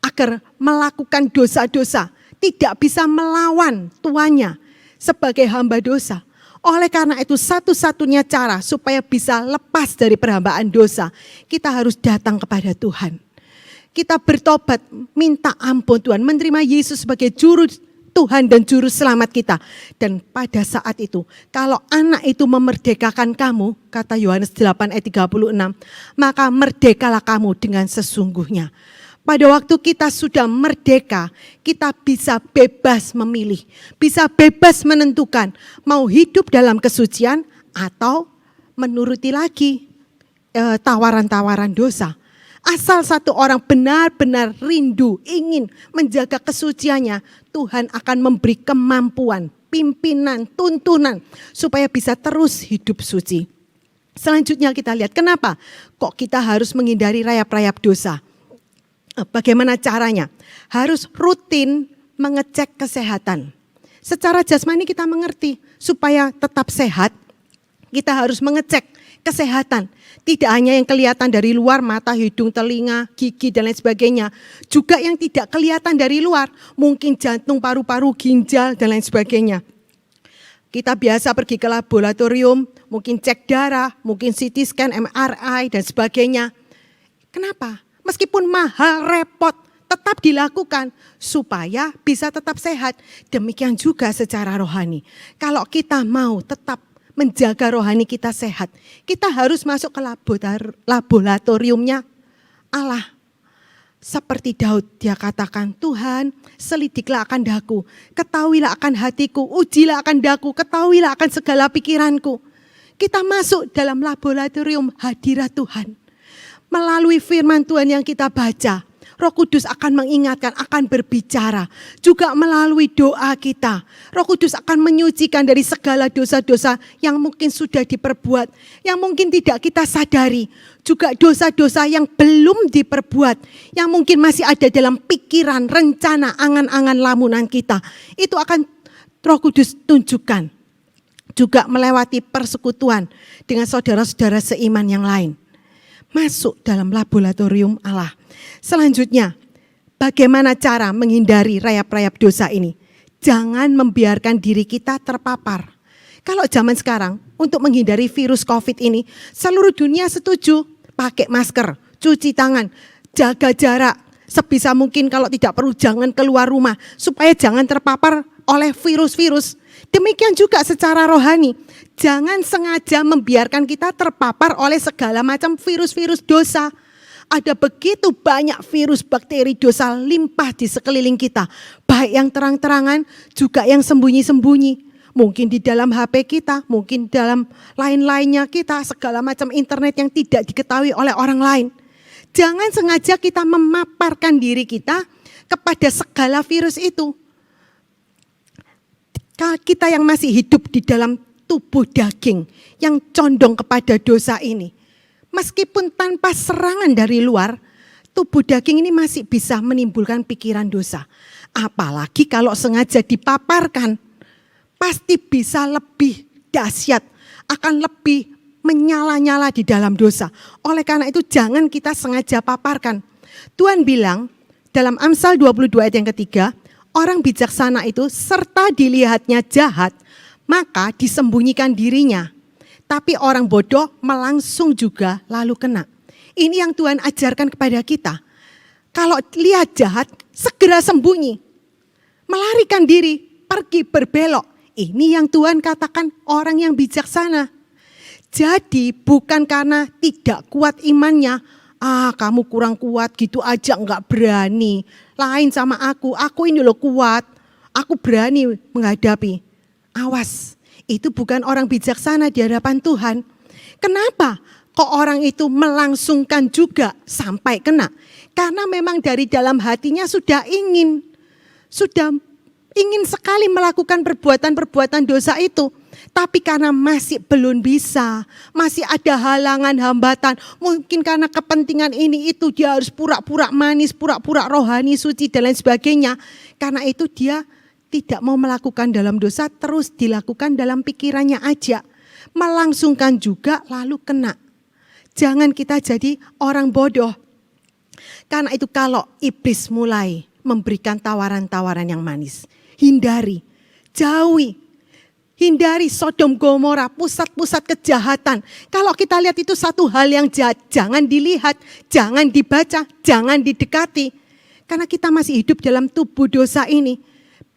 agar melakukan dosa-dosa, tidak bisa melawan tuannya sebagai hamba dosa. Oleh karena itu satu-satunya cara supaya bisa lepas dari perhambaan dosa, kita harus datang kepada Tuhan. Kita bertobat, minta ampun Tuhan, menerima Yesus sebagai juru Tuhan dan juru selamat kita. Dan pada saat itu, kalau anak itu memerdekakan kamu, kata Yohanes 8:36, maka merdekalah kamu dengan sesungguhnya. Pada waktu kita sudah merdeka, kita bisa bebas memilih, bisa bebas menentukan mau hidup dalam kesucian atau menuruti lagi tawaran-tawaran dosa. Asal satu orang benar-benar rindu, ingin menjaga kesuciannya, Tuhan akan memberi kemampuan, pimpinan, tuntunan supaya bisa terus hidup suci. Selanjutnya kita lihat kenapa kok kita harus menghindari rayap-rayap dosa. Bagaimana caranya? Harus rutin mengecek kesehatan. Secara jasmani kita mengerti, supaya tetap sehat, kita harus mengecek kesehatan. Tidak hanya yang kelihatan dari luar, mata, hidung, telinga, gigi, dan lain sebagainya. Juga yang tidak kelihatan dari luar, mungkin jantung, paru-paru, ginjal, dan lain sebagainya. Kita biasa pergi ke laboratorium, mungkin cek darah, mungkin CT scan, MRI, dan sebagainya. Kenapa? Meskipun mahal, repot, tetap dilakukan supaya bisa tetap sehat. Demikian juga secara rohani. Kalau kita mau tetap menjaga rohani kita sehat, kita harus masuk ke laboratoriumnya Allah. Seperti Daud, dia katakan, Tuhan selidiklah akan daku, ketahuilah akan hatiku, ujilah akan daku, ketahuilah akan segala pikiranku. Kita masuk dalam laboratorium hadirat Tuhan. Melalui firman Tuhan yang kita baca, Roh Kudus akan mengingatkan, akan berbicara. Juga melalui doa kita, Roh Kudus akan menyucikan dari segala dosa-dosa yang mungkin sudah diperbuat, yang mungkin tidak kita sadari. Juga dosa-dosa yang belum diperbuat, yang mungkin masih ada dalam pikiran, rencana, angan-angan lamunan kita. Itu akan Roh Kudus tunjukkan. Juga melewati persekutuan dengan saudara-saudara seiman yang lain. Masuk dalam laboratorium Allah. Selanjutnya, bagaimana cara menghindari rayap-rayap dosa ini? Jangan membiarkan diri kita terpapar. Kalau zaman sekarang, untuk menghindari virus COVID ini, seluruh dunia setuju pakai masker, cuci tangan, jaga jarak. Sebisa mungkin kalau tidak perlu jangan keluar rumah, supaya jangan terpapar oleh virus-virus. Demikian juga secara rohani. Jangan sengaja membiarkan kita terpapar oleh segala macam virus-virus dosa. Ada begitu banyak virus bakteri dosa limpah di sekeliling kita. Baik yang terang-terangan, juga yang sembunyi-sembunyi. Mungkin di dalam HP kita, mungkin dalam lain-lainnya kita, segala macam internet yang tidak diketahui oleh orang lain. Jangan sengaja kita memaparkan diri kita kepada segala virus itu. Kita yang masih hidup di dalam tubuh daging yang condong kepada dosa ini. Meskipun tanpa serangan dari luar, tubuh daging ini masih bisa menimbulkan pikiran dosa. Apalagi kalau sengaja dipaparkan, pasti bisa lebih dahsyat, akan lebih menyala-nyala di dalam dosa. Oleh karena itu jangan kita sengaja paparkan. Tuhan bilang dalam Amsal 22 ayat yang ketiga, orang bijaksana itu serta dilihatnya jahat, maka disembunyikan dirinya. Tapi orang bodoh melangsung juga lalu kena. Ini yang Tuhan ajarkan kepada kita. Kalau lihat jahat, segera sembunyi. melarikan diri, pergi berbelok. Ini yang Tuhan katakan orang yang bijaksana. Jadi bukan karena tidak kuat imannya, kamu kurang kuat gitu aja enggak berani. Lain sama aku ini loh kuat, aku berani menghadapi. Awas, itu bukan orang bijaksana di hadapan Tuhan. Kenapa? Kok orang itu melangsungkan juga sampai kena? Karena memang dari dalam hatinya sudah ingin sekali melakukan perbuatan-perbuatan dosa itu. Tapi karena masih belum bisa, masih ada halangan, hambatan. Mungkin karena kepentingan ini itu dia harus pura-pura manis, pura-pura rohani, suci dan lain sebagainya. Karena itu dia tidak mau melakukan dalam dosa, terus dilakukan dalam pikirannya aja. Melangsungkan juga lalu kena. Jangan kita jadi orang bodoh. Karena itu kalau iblis mulai memberikan tawaran-tawaran yang manis, hindari, jauhi. Hindari Sodom Gomora, pusat-pusat kejahatan. Kalau kita lihat itu satu hal yang jahat, jangan dilihat, jangan dibaca, jangan didekati. Karena kita masih hidup dalam tubuh dosa ini.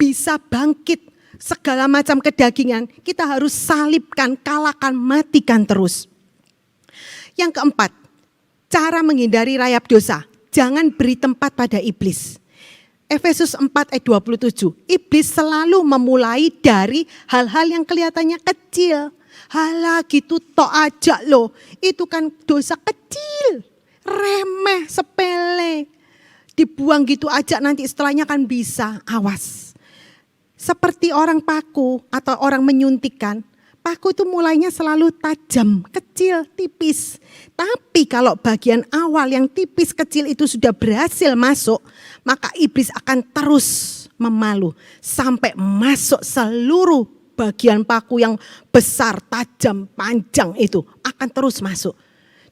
Bisa bangkit segala macam kedagingan, kita harus salibkan, kalahkan, matikan terus. Yang keempat, cara menghindari rayap dosa. Jangan beri tempat pada iblis. Efesus 4 ayat 27, iblis selalu memulai dari hal-hal yang kelihatannya kecil. Halah gitu tok aja loh, itu kan dosa kecil, remeh, sepele. Dibuang gitu aja nanti setelahnya kan bisa, awas. Seperti orang paku atau orang menyuntikkan, paku itu mulainya selalu tajam, kecil, tipis. Tapi kalau bagian awal yang tipis kecil itu sudah berhasil masuk, maka iblis akan terus memalu sampai masuk seluruh bagian paku yang besar, tajam, panjang itu akan terus masuk.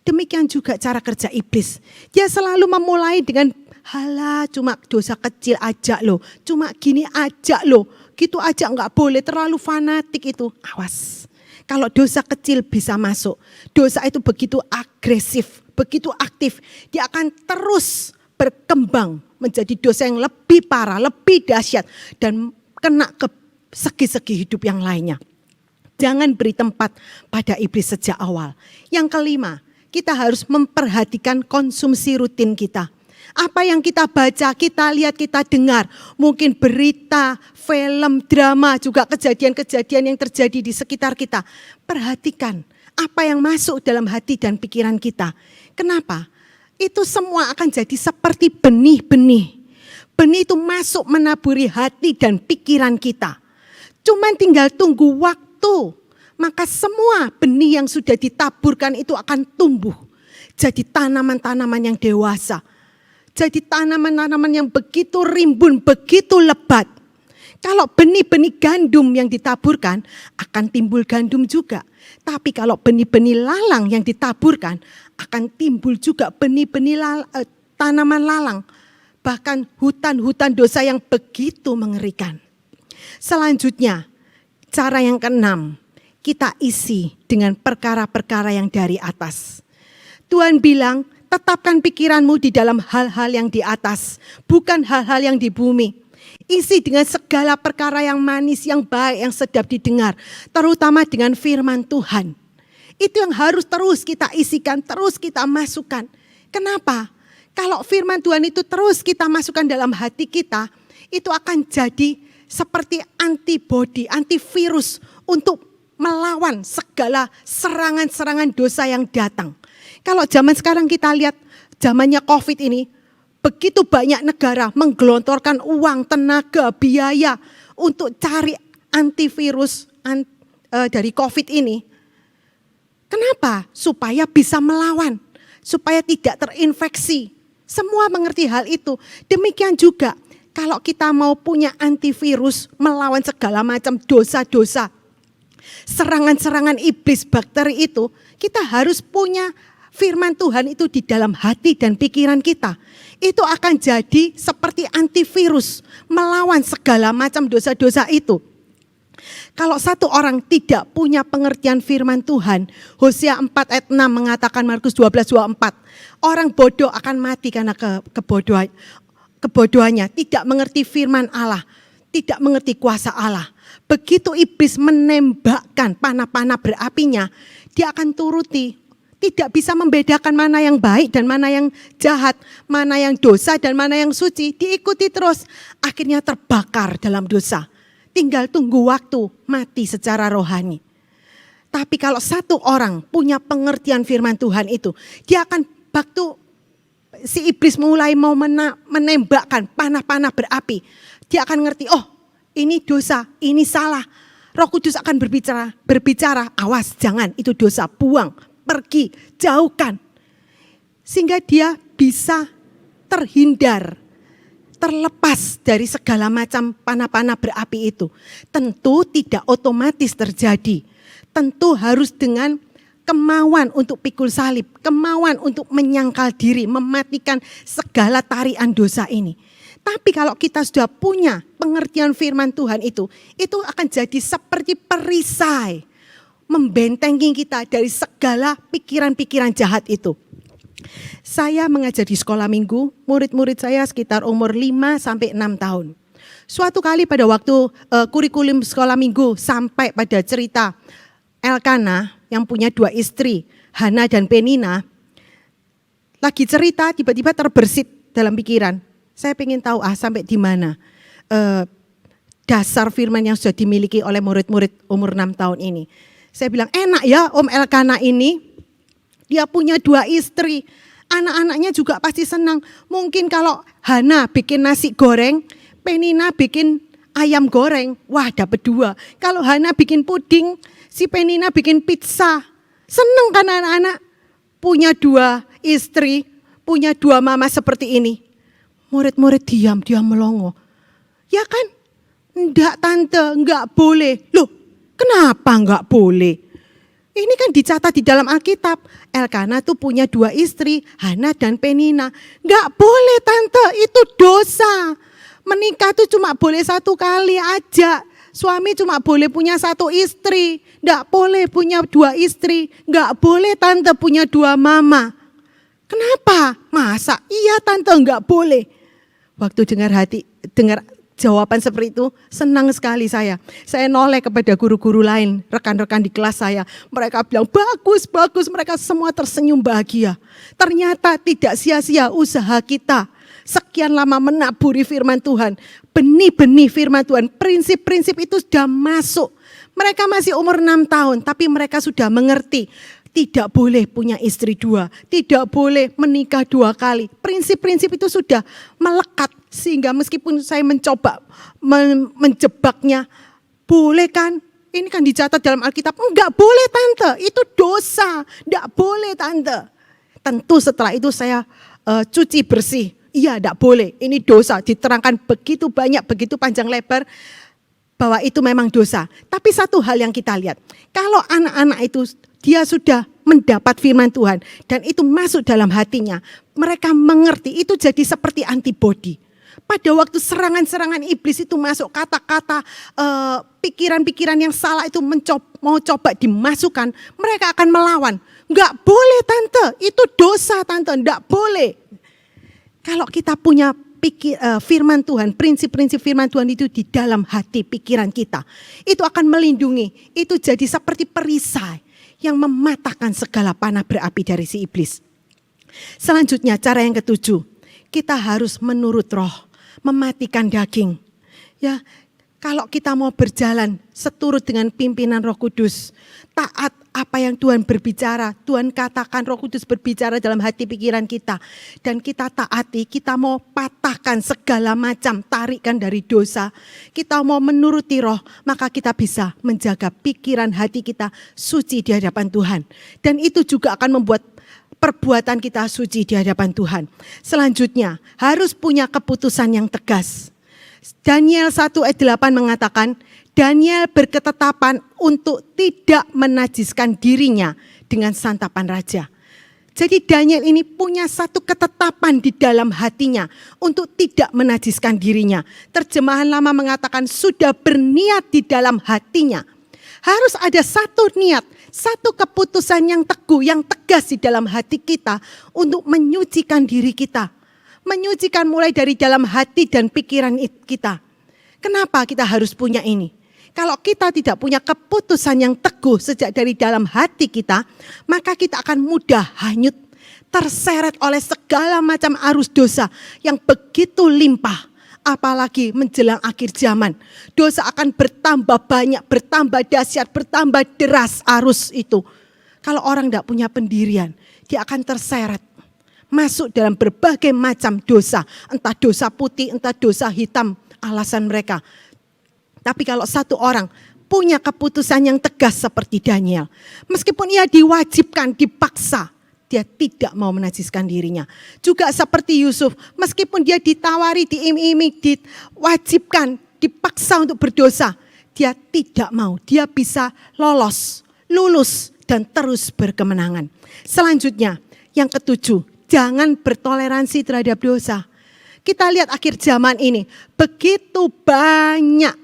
Demikian juga cara kerja iblis. Dia selalu memulai dengan halah cuma dosa kecil aja loh, cuma gini aja loh, gitu aja enggak boleh, terlalu fanatik itu. Awas. Kalau dosa kecil bisa masuk, dosa itu begitu agresif, begitu aktif, dia akan terus berkembang menjadi dosa yang lebih parah, lebih dahsyat dan kena ke segi-segi hidup yang lainnya. Jangan beri tempat pada iblis sejak awal. Yang kelima, kita harus memperhatikan konsumsi rutin kita. Apa yang kita baca, kita lihat, kita dengar. Mungkin berita, film, drama, juga kejadian-kejadian yang terjadi di sekitar kita. Perhatikan apa yang masuk dalam hati dan pikiran kita. Kenapa? Itu semua akan jadi seperti benih-benih. Benih itu masuk menaburi hati dan pikiran kita. Cuman tinggal tunggu waktu. Maka semua benih yang sudah ditaburkan itu akan tumbuh. Jadi tanaman-tanaman yang dewasa. Jadi tanaman-tanaman yang begitu rimbun, begitu lebat. Kalau benih-benih gandum yang ditaburkan, akan timbul gandum juga. Tapi kalau benih-benih lalang yang ditaburkan, akan timbul juga benih-benih tanaman lalang. Bahkan hutan-hutan dosa yang begitu mengerikan. Selanjutnya, cara yang keenam, kita isi dengan perkara-perkara yang dari atas. Tuhan bilang, tetapkan pikiranmu di dalam hal-hal yang di atas, bukan hal-hal yang di bumi. Isi dengan segala perkara yang manis, yang baik, yang sedap didengar. Terutama dengan firman Tuhan. Itu yang harus terus kita isikan, terus kita masukkan. Kenapa? Kalau firman Tuhan itu terus kita masukkan dalam hati kita, itu akan jadi seperti antibodi, antivirus untuk melawan segala serangan-serangan dosa yang datang. Kalau zaman sekarang kita lihat, zamannya COVID ini, begitu banyak negara menggelontorkan uang, tenaga, biaya untuk cari antivirus dari COVID ini. Kenapa? Supaya bisa melawan, supaya tidak terinfeksi. Semua mengerti hal itu. Demikian juga kalau kita mau punya antivirus melawan segala macam dosa-dosa, serangan-serangan iblis, bakteri itu, kita harus punya firman Tuhan itu di dalam hati dan pikiran kita. Itu akan jadi seperti antivirus melawan segala macam dosa-dosa itu. Kalau satu orang tidak punya pengertian firman Tuhan, Hosea 4 ayat 6 mengatakan, Markus 12:24, orang bodoh akan mati karena kebodohannya, tidak mengerti firman Allah. tidak mengerti kuasa Allah. Begitu iblis menembakkan panah-panah berapinya, dia akan turuti. Tidak bisa membedakan mana yang baik dan mana yang jahat, mana yang dosa dan mana yang suci. Diikuti terus, akhirnya terbakar dalam dosa. Tinggal tunggu waktu mati secara rohani. Tapi kalau satu orang punya pengertian firman Tuhan itu, dia akan waktu si iblis mulai mau menembakkan panah-panah berapi, dia akan ngerti, oh ini dosa, ini salah. Roh Kudus akan berbicara, awas jangan, itu dosa, buang, pergi, jauhkan. Sehingga dia bisa terhindar, terlepas dari segala macam panah-panah berapi itu. Tentu tidak otomatis terjadi. Tentu harus dengan kemauan untuk pikul salib, kemauan untuk menyangkal diri, mematikan segala tarian dosa ini. Tapi kalau kita sudah punya pengertian firman Tuhan itu akan jadi seperti perisai, membentengi kita dari segala pikiran-pikiran jahat itu. Saya mengajar di sekolah minggu, murid-murid saya sekitar umur 5 sampai 6 tahun. Suatu kali pada waktu kurikulum sekolah minggu sampai pada cerita Elkana yang punya 2 istri, Hana dan Penina, lagi cerita tiba-tiba terbersit dalam pikiran. Saya ingin tahu sampai di mana dasar firman yang sudah dimiliki oleh murid-murid umur 6 tahun ini. Saya bilang enak ya Om Elkana ini, dia punya 2 istri, anak-anaknya juga pasti senang. Mungkin kalau Hana bikin nasi goreng, Penina bikin ayam goreng, wah dapat 2. Kalau Hana bikin puding, si Penina bikin pizza. Seneng kan anak-anak punya 2 istri, punya 2 mama seperti ini. Murid-murid diam melongo. Ya kan? Enggak tante, enggak boleh. Loh, kenapa enggak boleh? Ini kan dicatat di dalam Alkitab. Elkana tuh punya 2 istri, Hana dan Penina. Enggak boleh tante, itu dosa. Menikah tuh cuma boleh 1 kali aja. Suami cuma boleh punya 1 istri. Enggak boleh punya 2 istri. Enggak boleh tante punya 2 mama. Kenapa? Masa? Iya tante enggak boleh. Waktu dengar jawaban seperti itu, senang sekali saya. Saya noleh kepada guru-guru lain, rekan-rekan di kelas saya. Mereka bilang, bagus, mereka semua tersenyum bahagia. Ternyata tidak sia-sia usaha kita. Sekian lama menaburi firman Tuhan. Benih-benih firman Tuhan, prinsip-prinsip itu sudah masuk. Mereka masih umur 6 tahun, tapi mereka sudah mengerti. Tidak boleh punya istri 2, tidak boleh menikah 2 kali. Prinsip-prinsip itu sudah melekat sehingga meskipun saya mencoba menjebaknya, boleh kan? Ini kan dicatat dalam Alkitab, enggak boleh tante, itu dosa, enggak boleh tante. Tentu setelah itu saya cuci bersih, iya enggak boleh, ini dosa, diterangkan begitu banyak, begitu panjang lebar, bahwa itu memang dosa. Tapi satu hal yang kita lihat, kalau anak-anak itu dia sudah mendapat firman Tuhan dan itu masuk dalam hatinya, mereka mengerti, itu jadi seperti antibodi. Pada waktu serangan-serangan iblis itu masuk, kata-kata pikiran-pikiran yang salah itu mau coba dimasukkan, mereka akan melawan. Enggak boleh tante, itu dosa tante, enggak boleh. Kalau kita punya firman Tuhan, prinsip-prinsip firman Tuhan itu di dalam hati pikiran kita, itu akan melindungi, itu jadi seperti perisai yang mematahkan segala panah berapi dari si iblis. Selanjutnya cara yang ke-7, kita harus menurut roh, mematikan daging. Ya, kalau kita mau berjalan seturut dengan pimpinan Roh Kudus, taat apa yang Tuhan berbicara, Tuhan katakan, Roh Kudus berbicara dalam hati pikiran kita, dan kita taati, kita mau patahkan segala macam tarikan dari dosa, kita mau menuruti roh, maka kita bisa menjaga pikiran hati kita suci di hadapan Tuhan. Dan itu juga akan membuat perbuatan kita suci di hadapan Tuhan. Selanjutnya, harus punya keputusan yang tegas. Daniel 1 ayat 8 mengatakan, Daniel berketetapan untuk tidak menajiskan dirinya dengan santapan raja. Jadi Daniel ini punya satu ketetapan di dalam hatinya untuk tidak menajiskan dirinya. Terjemahan lama mengatakan sudah berniat di dalam hatinya. Harus ada satu niat, satu keputusan yang teguh, yang tegas di dalam hati kita untuk menyucikan diri kita. Menyucikan mulai dari dalam hati dan pikiran kita. Kenapa kita harus punya ini? Kalau kita tidak punya keputusan yang teguh sejak dari dalam hati kita, maka kita akan mudah hanyut, terseret oleh segala macam arus dosa yang begitu limpah. Apalagi menjelang akhir zaman, dosa akan bertambah banyak, bertambah dahsyat, bertambah deras arus itu. Kalau orang tidak punya pendirian, dia akan terseret masuk dalam berbagai macam dosa, entah dosa putih, entah dosa hitam, alasan mereka. Tapi kalau satu orang punya keputusan yang tegas seperti Daniel, meskipun ia diwajibkan, dipaksa, dia tidak mau menajiskan dirinya. Juga seperti Yusuf, meskipun dia ditawari, diiming-iming, diwajibkan, dipaksa untuk berdosa, dia tidak mau. Dia bisa lulus, dan terus berkemenangan. Selanjutnya, yang ketujuh, jangan bertoleransi terhadap dosa. Kita lihat akhir zaman ini, begitu banyak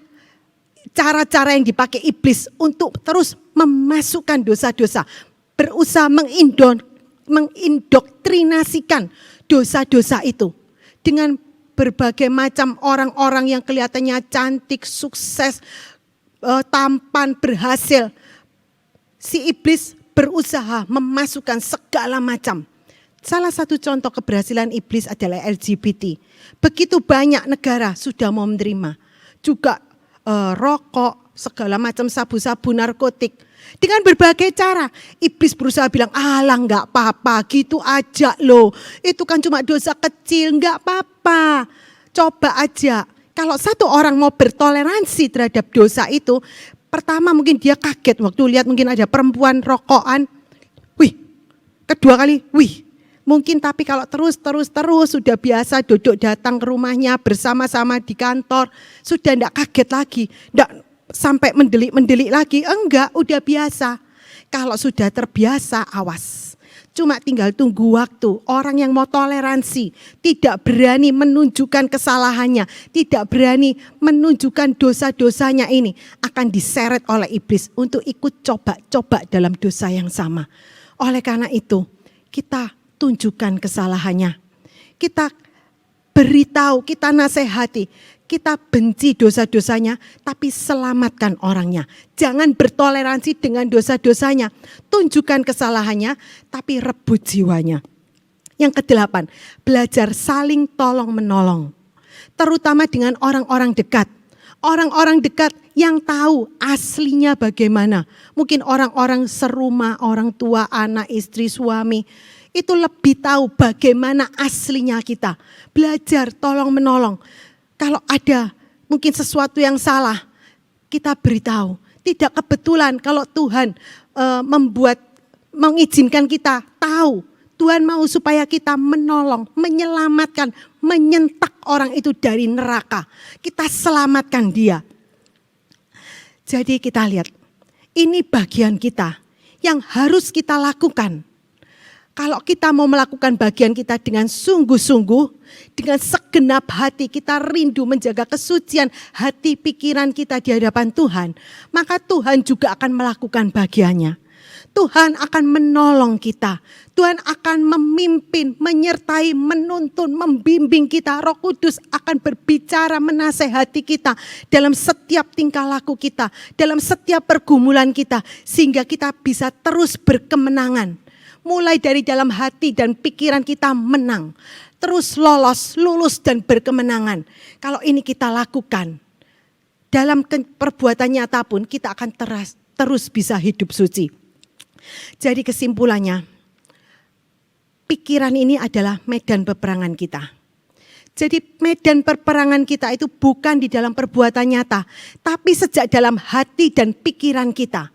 cara-cara yang dipakai iblis untuk terus memasukkan dosa-dosa, berusaha mengindoktrinasikan dosa-dosa itu dengan berbagai macam orang-orang yang kelihatannya cantik, sukses, tampan, berhasil. Si iblis berusaha memasukkan segala macam. Salah satu contoh keberhasilan iblis adalah LGBT. Begitu banyak negara sudah mau menerima. Juga rokok, segala macam sabu-sabu, narkotik. Dengan berbagai cara, iblis berusaha bilang, alah enggak apa-apa, gitu aja loh. Itu kan cuma dosa kecil, enggak apa-apa. Coba aja. Kalau satu orang mau bertoleransi terhadap dosa itu, pertama mungkin dia kaget waktu lihat mungkin ada perempuan rokokan. Wih, kedua kali, wih. Mungkin tapi kalau terus sudah biasa duduk datang ke rumahnya bersama-sama di kantor, sudah enggak kaget lagi, enggak sampai mendelik lagi, enggak, udah biasa. Kalau sudah terbiasa, awas. Cuma tinggal tunggu waktu. Orang yang mau toleransi, tidak berani menunjukkan kesalahannya, tidak berani menunjukkan dosa-dosanya ini, akan diseret oleh iblis untuk ikut coba-coba dalam dosa yang sama. Oleh karena itu, kita tunjukkan kesalahannya. Kita beritahu, kita nasihati, kita benci dosa-dosanya, tapi selamatkan orangnya. Jangan bertoleransi dengan dosa-dosanya. Tunjukkan kesalahannya, tapi rebut jiwanya. Yang kedelapan, belajar saling tolong-menolong. Terutama dengan orang-orang dekat. Orang-orang dekat yang tahu aslinya bagaimana. Mungkin orang-orang serumah, orang tua, anak, istri, suami. Itu lebih tahu bagaimana aslinya kita. Belajar tolong-menolong. Kalau ada mungkin sesuatu yang salah, kita beritahu. Tidak kebetulan kalau Tuhan mengizinkan kita tahu. Tuhan mau supaya kita menolong, menyelamatkan, menyentak orang itu dari neraka. Kita selamatkan dia. Jadi kita lihat, ini bagian kita yang harus kita lakukan. Kalau kita mau melakukan bagian kita dengan sungguh-sungguh, dengan segenap hati kita rindu menjaga kesucian hati pikiran kita di hadapan Tuhan, maka Tuhan juga akan melakukan bagiannya. Tuhan akan menolong kita. Tuhan akan memimpin, menyertai, menuntun, membimbing kita. Roh Kudus akan berbicara, menasehati kita dalam setiap tingkah laku kita, dalam setiap pergumulan kita, sehingga kita bisa terus berkemenangan. Mulai dari dalam hati dan pikiran kita menang. Terus lulus dan berkemenangan. Kalau ini kita lakukan, dalam perbuatan nyata pun kita akan terus bisa hidup suci. Jadi kesimpulannya, pikiran ini adalah medan peperangan kita. Jadi medan peperangan kita itu bukan di dalam perbuatan nyata, tapi sejak dalam hati dan pikiran kita.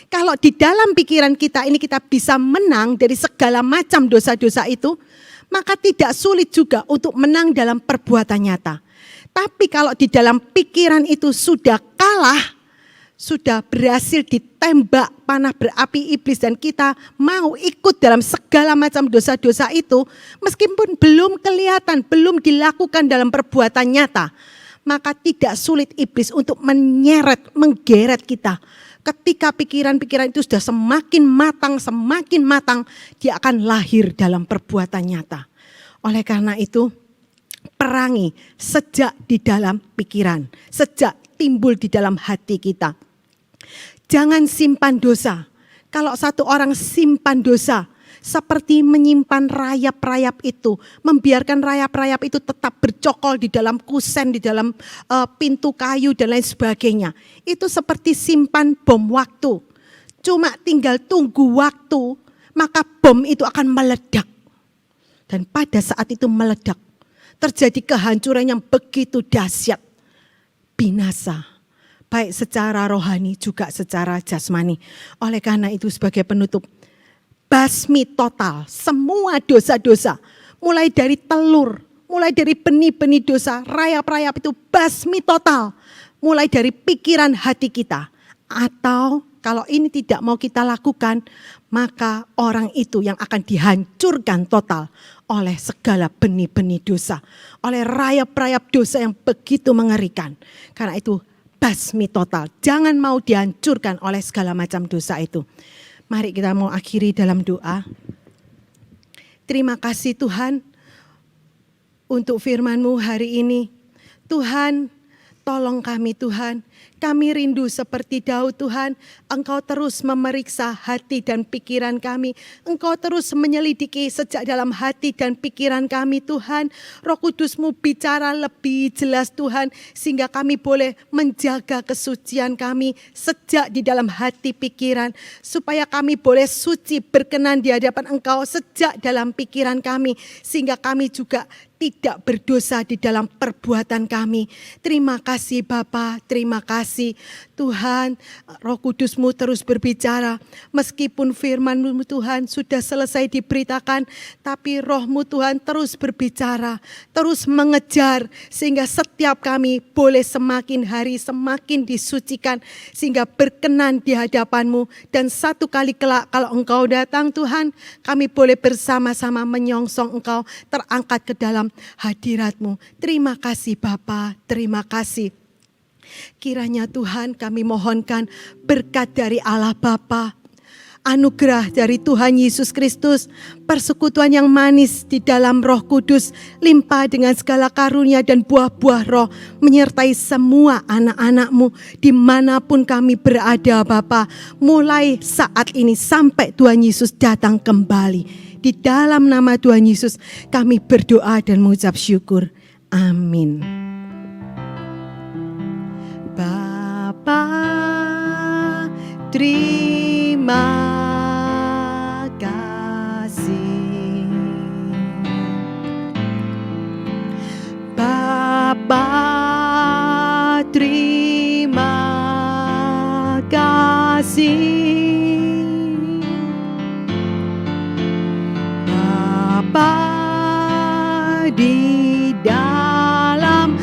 Kalau di dalam pikiran kita ini kita bisa menang dari segala macam dosa-dosa itu, maka tidak sulit juga untuk menang dalam perbuatan nyata. Tapi kalau di dalam pikiran itu sudah kalah, sudah berhasil ditembak panah berapi iblis dan kita mau ikut dalam segala macam dosa-dosa itu, meskipun belum kelihatan, belum dilakukan dalam perbuatan nyata, maka tidak sulit iblis untuk menggeret kita. Ketika pikiran-pikiran itu sudah semakin matang, dia akan lahir dalam perbuatan nyata. Oleh karena itu, perangi sejak di dalam pikiran, sejak timbul di dalam hati kita. Jangan simpan dosa. Kalau satu orang simpan dosa, seperti menyimpan rayap-rayap itu, membiarkan rayap-rayap itu tetap bercokol di dalam kusen, di dalam pintu kayu dan lain sebagainya. Itu seperti simpan bom waktu. Cuma tinggal tunggu waktu, maka bom itu akan meledak. Dan pada saat itu meledak, terjadi kehancuran yang begitu dahsyat, binasa. Baik secara rohani juga secara jasmani. Oleh karena itu sebagai penutup, basmi total semua dosa-dosa. Mulai dari telur, mulai dari benih-benih dosa, rayap-rayap itu basmi total. Mulai dari pikiran hati kita. Atau kalau ini tidak mau kita lakukan, maka orang itu yang akan dihancurkan total oleh segala benih-benih dosa. Oleh rayap-rayap dosa yang begitu mengerikan. Karena itu basmi total. Jangan mau dihancurkan oleh segala macam dosa itu. Mari kita mau akhiri dalam doa. Terima kasih Tuhan untuk firman-Mu hari ini. Tuhan, tolong kami Tuhan. Kami rindu seperti Daud Tuhan, Engkau terus memeriksa hati dan pikiran kami. Engkau terus menyelidiki sejak dalam hati dan pikiran kami Tuhan. Roh Kudus-Mu bicara lebih jelas Tuhan, sehingga kami boleh menjaga kesucian kami sejak di dalam hati pikiran. Supaya kami boleh suci berkenan di hadapan Engkau sejak dalam pikiran kami. Sehingga kami juga tidak berdosa di dalam perbuatan kami. Terima kasih Bapa, terima kasih Tuhan. Roh Kudus-Mu terus berbicara. Meskipun firman-Mu Tuhan sudah selesai diberitakan, tapi Roh-Mu Tuhan terus berbicara, terus mengejar, sehingga setiap kami boleh semakin hari semakin disucikan, sehingga berkenan di hadapan-Mu. Dan satu kali kelak kalau Engkau datang Tuhan, kami boleh bersama-sama menyongsong Engkau, terangkat ke dalam hadirat-Mu. Terima kasih Bapa, terima kasih. Kiranya Tuhan kami mohonkan berkat dari Allah Bapa, anugerah dari Tuhan Yesus Kristus, persekutuan yang manis di dalam Roh Kudus, limpah dengan segala karunia dan buah-buah roh, menyertai semua anak-anak-Mu dimanapun kami berada Bapa, mulai saat ini sampai Tuhan Yesus datang kembali. Di dalam nama Tuhan Yesus kami berdoa dan mengucap syukur. Amin. Bapa, terima kasih. Bapa, terima kasih. Bapa di dalam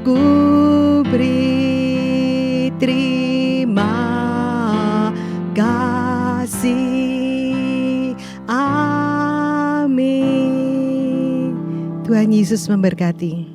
ku beri terima kasih. Amin. Tuhan Yesus memberkati.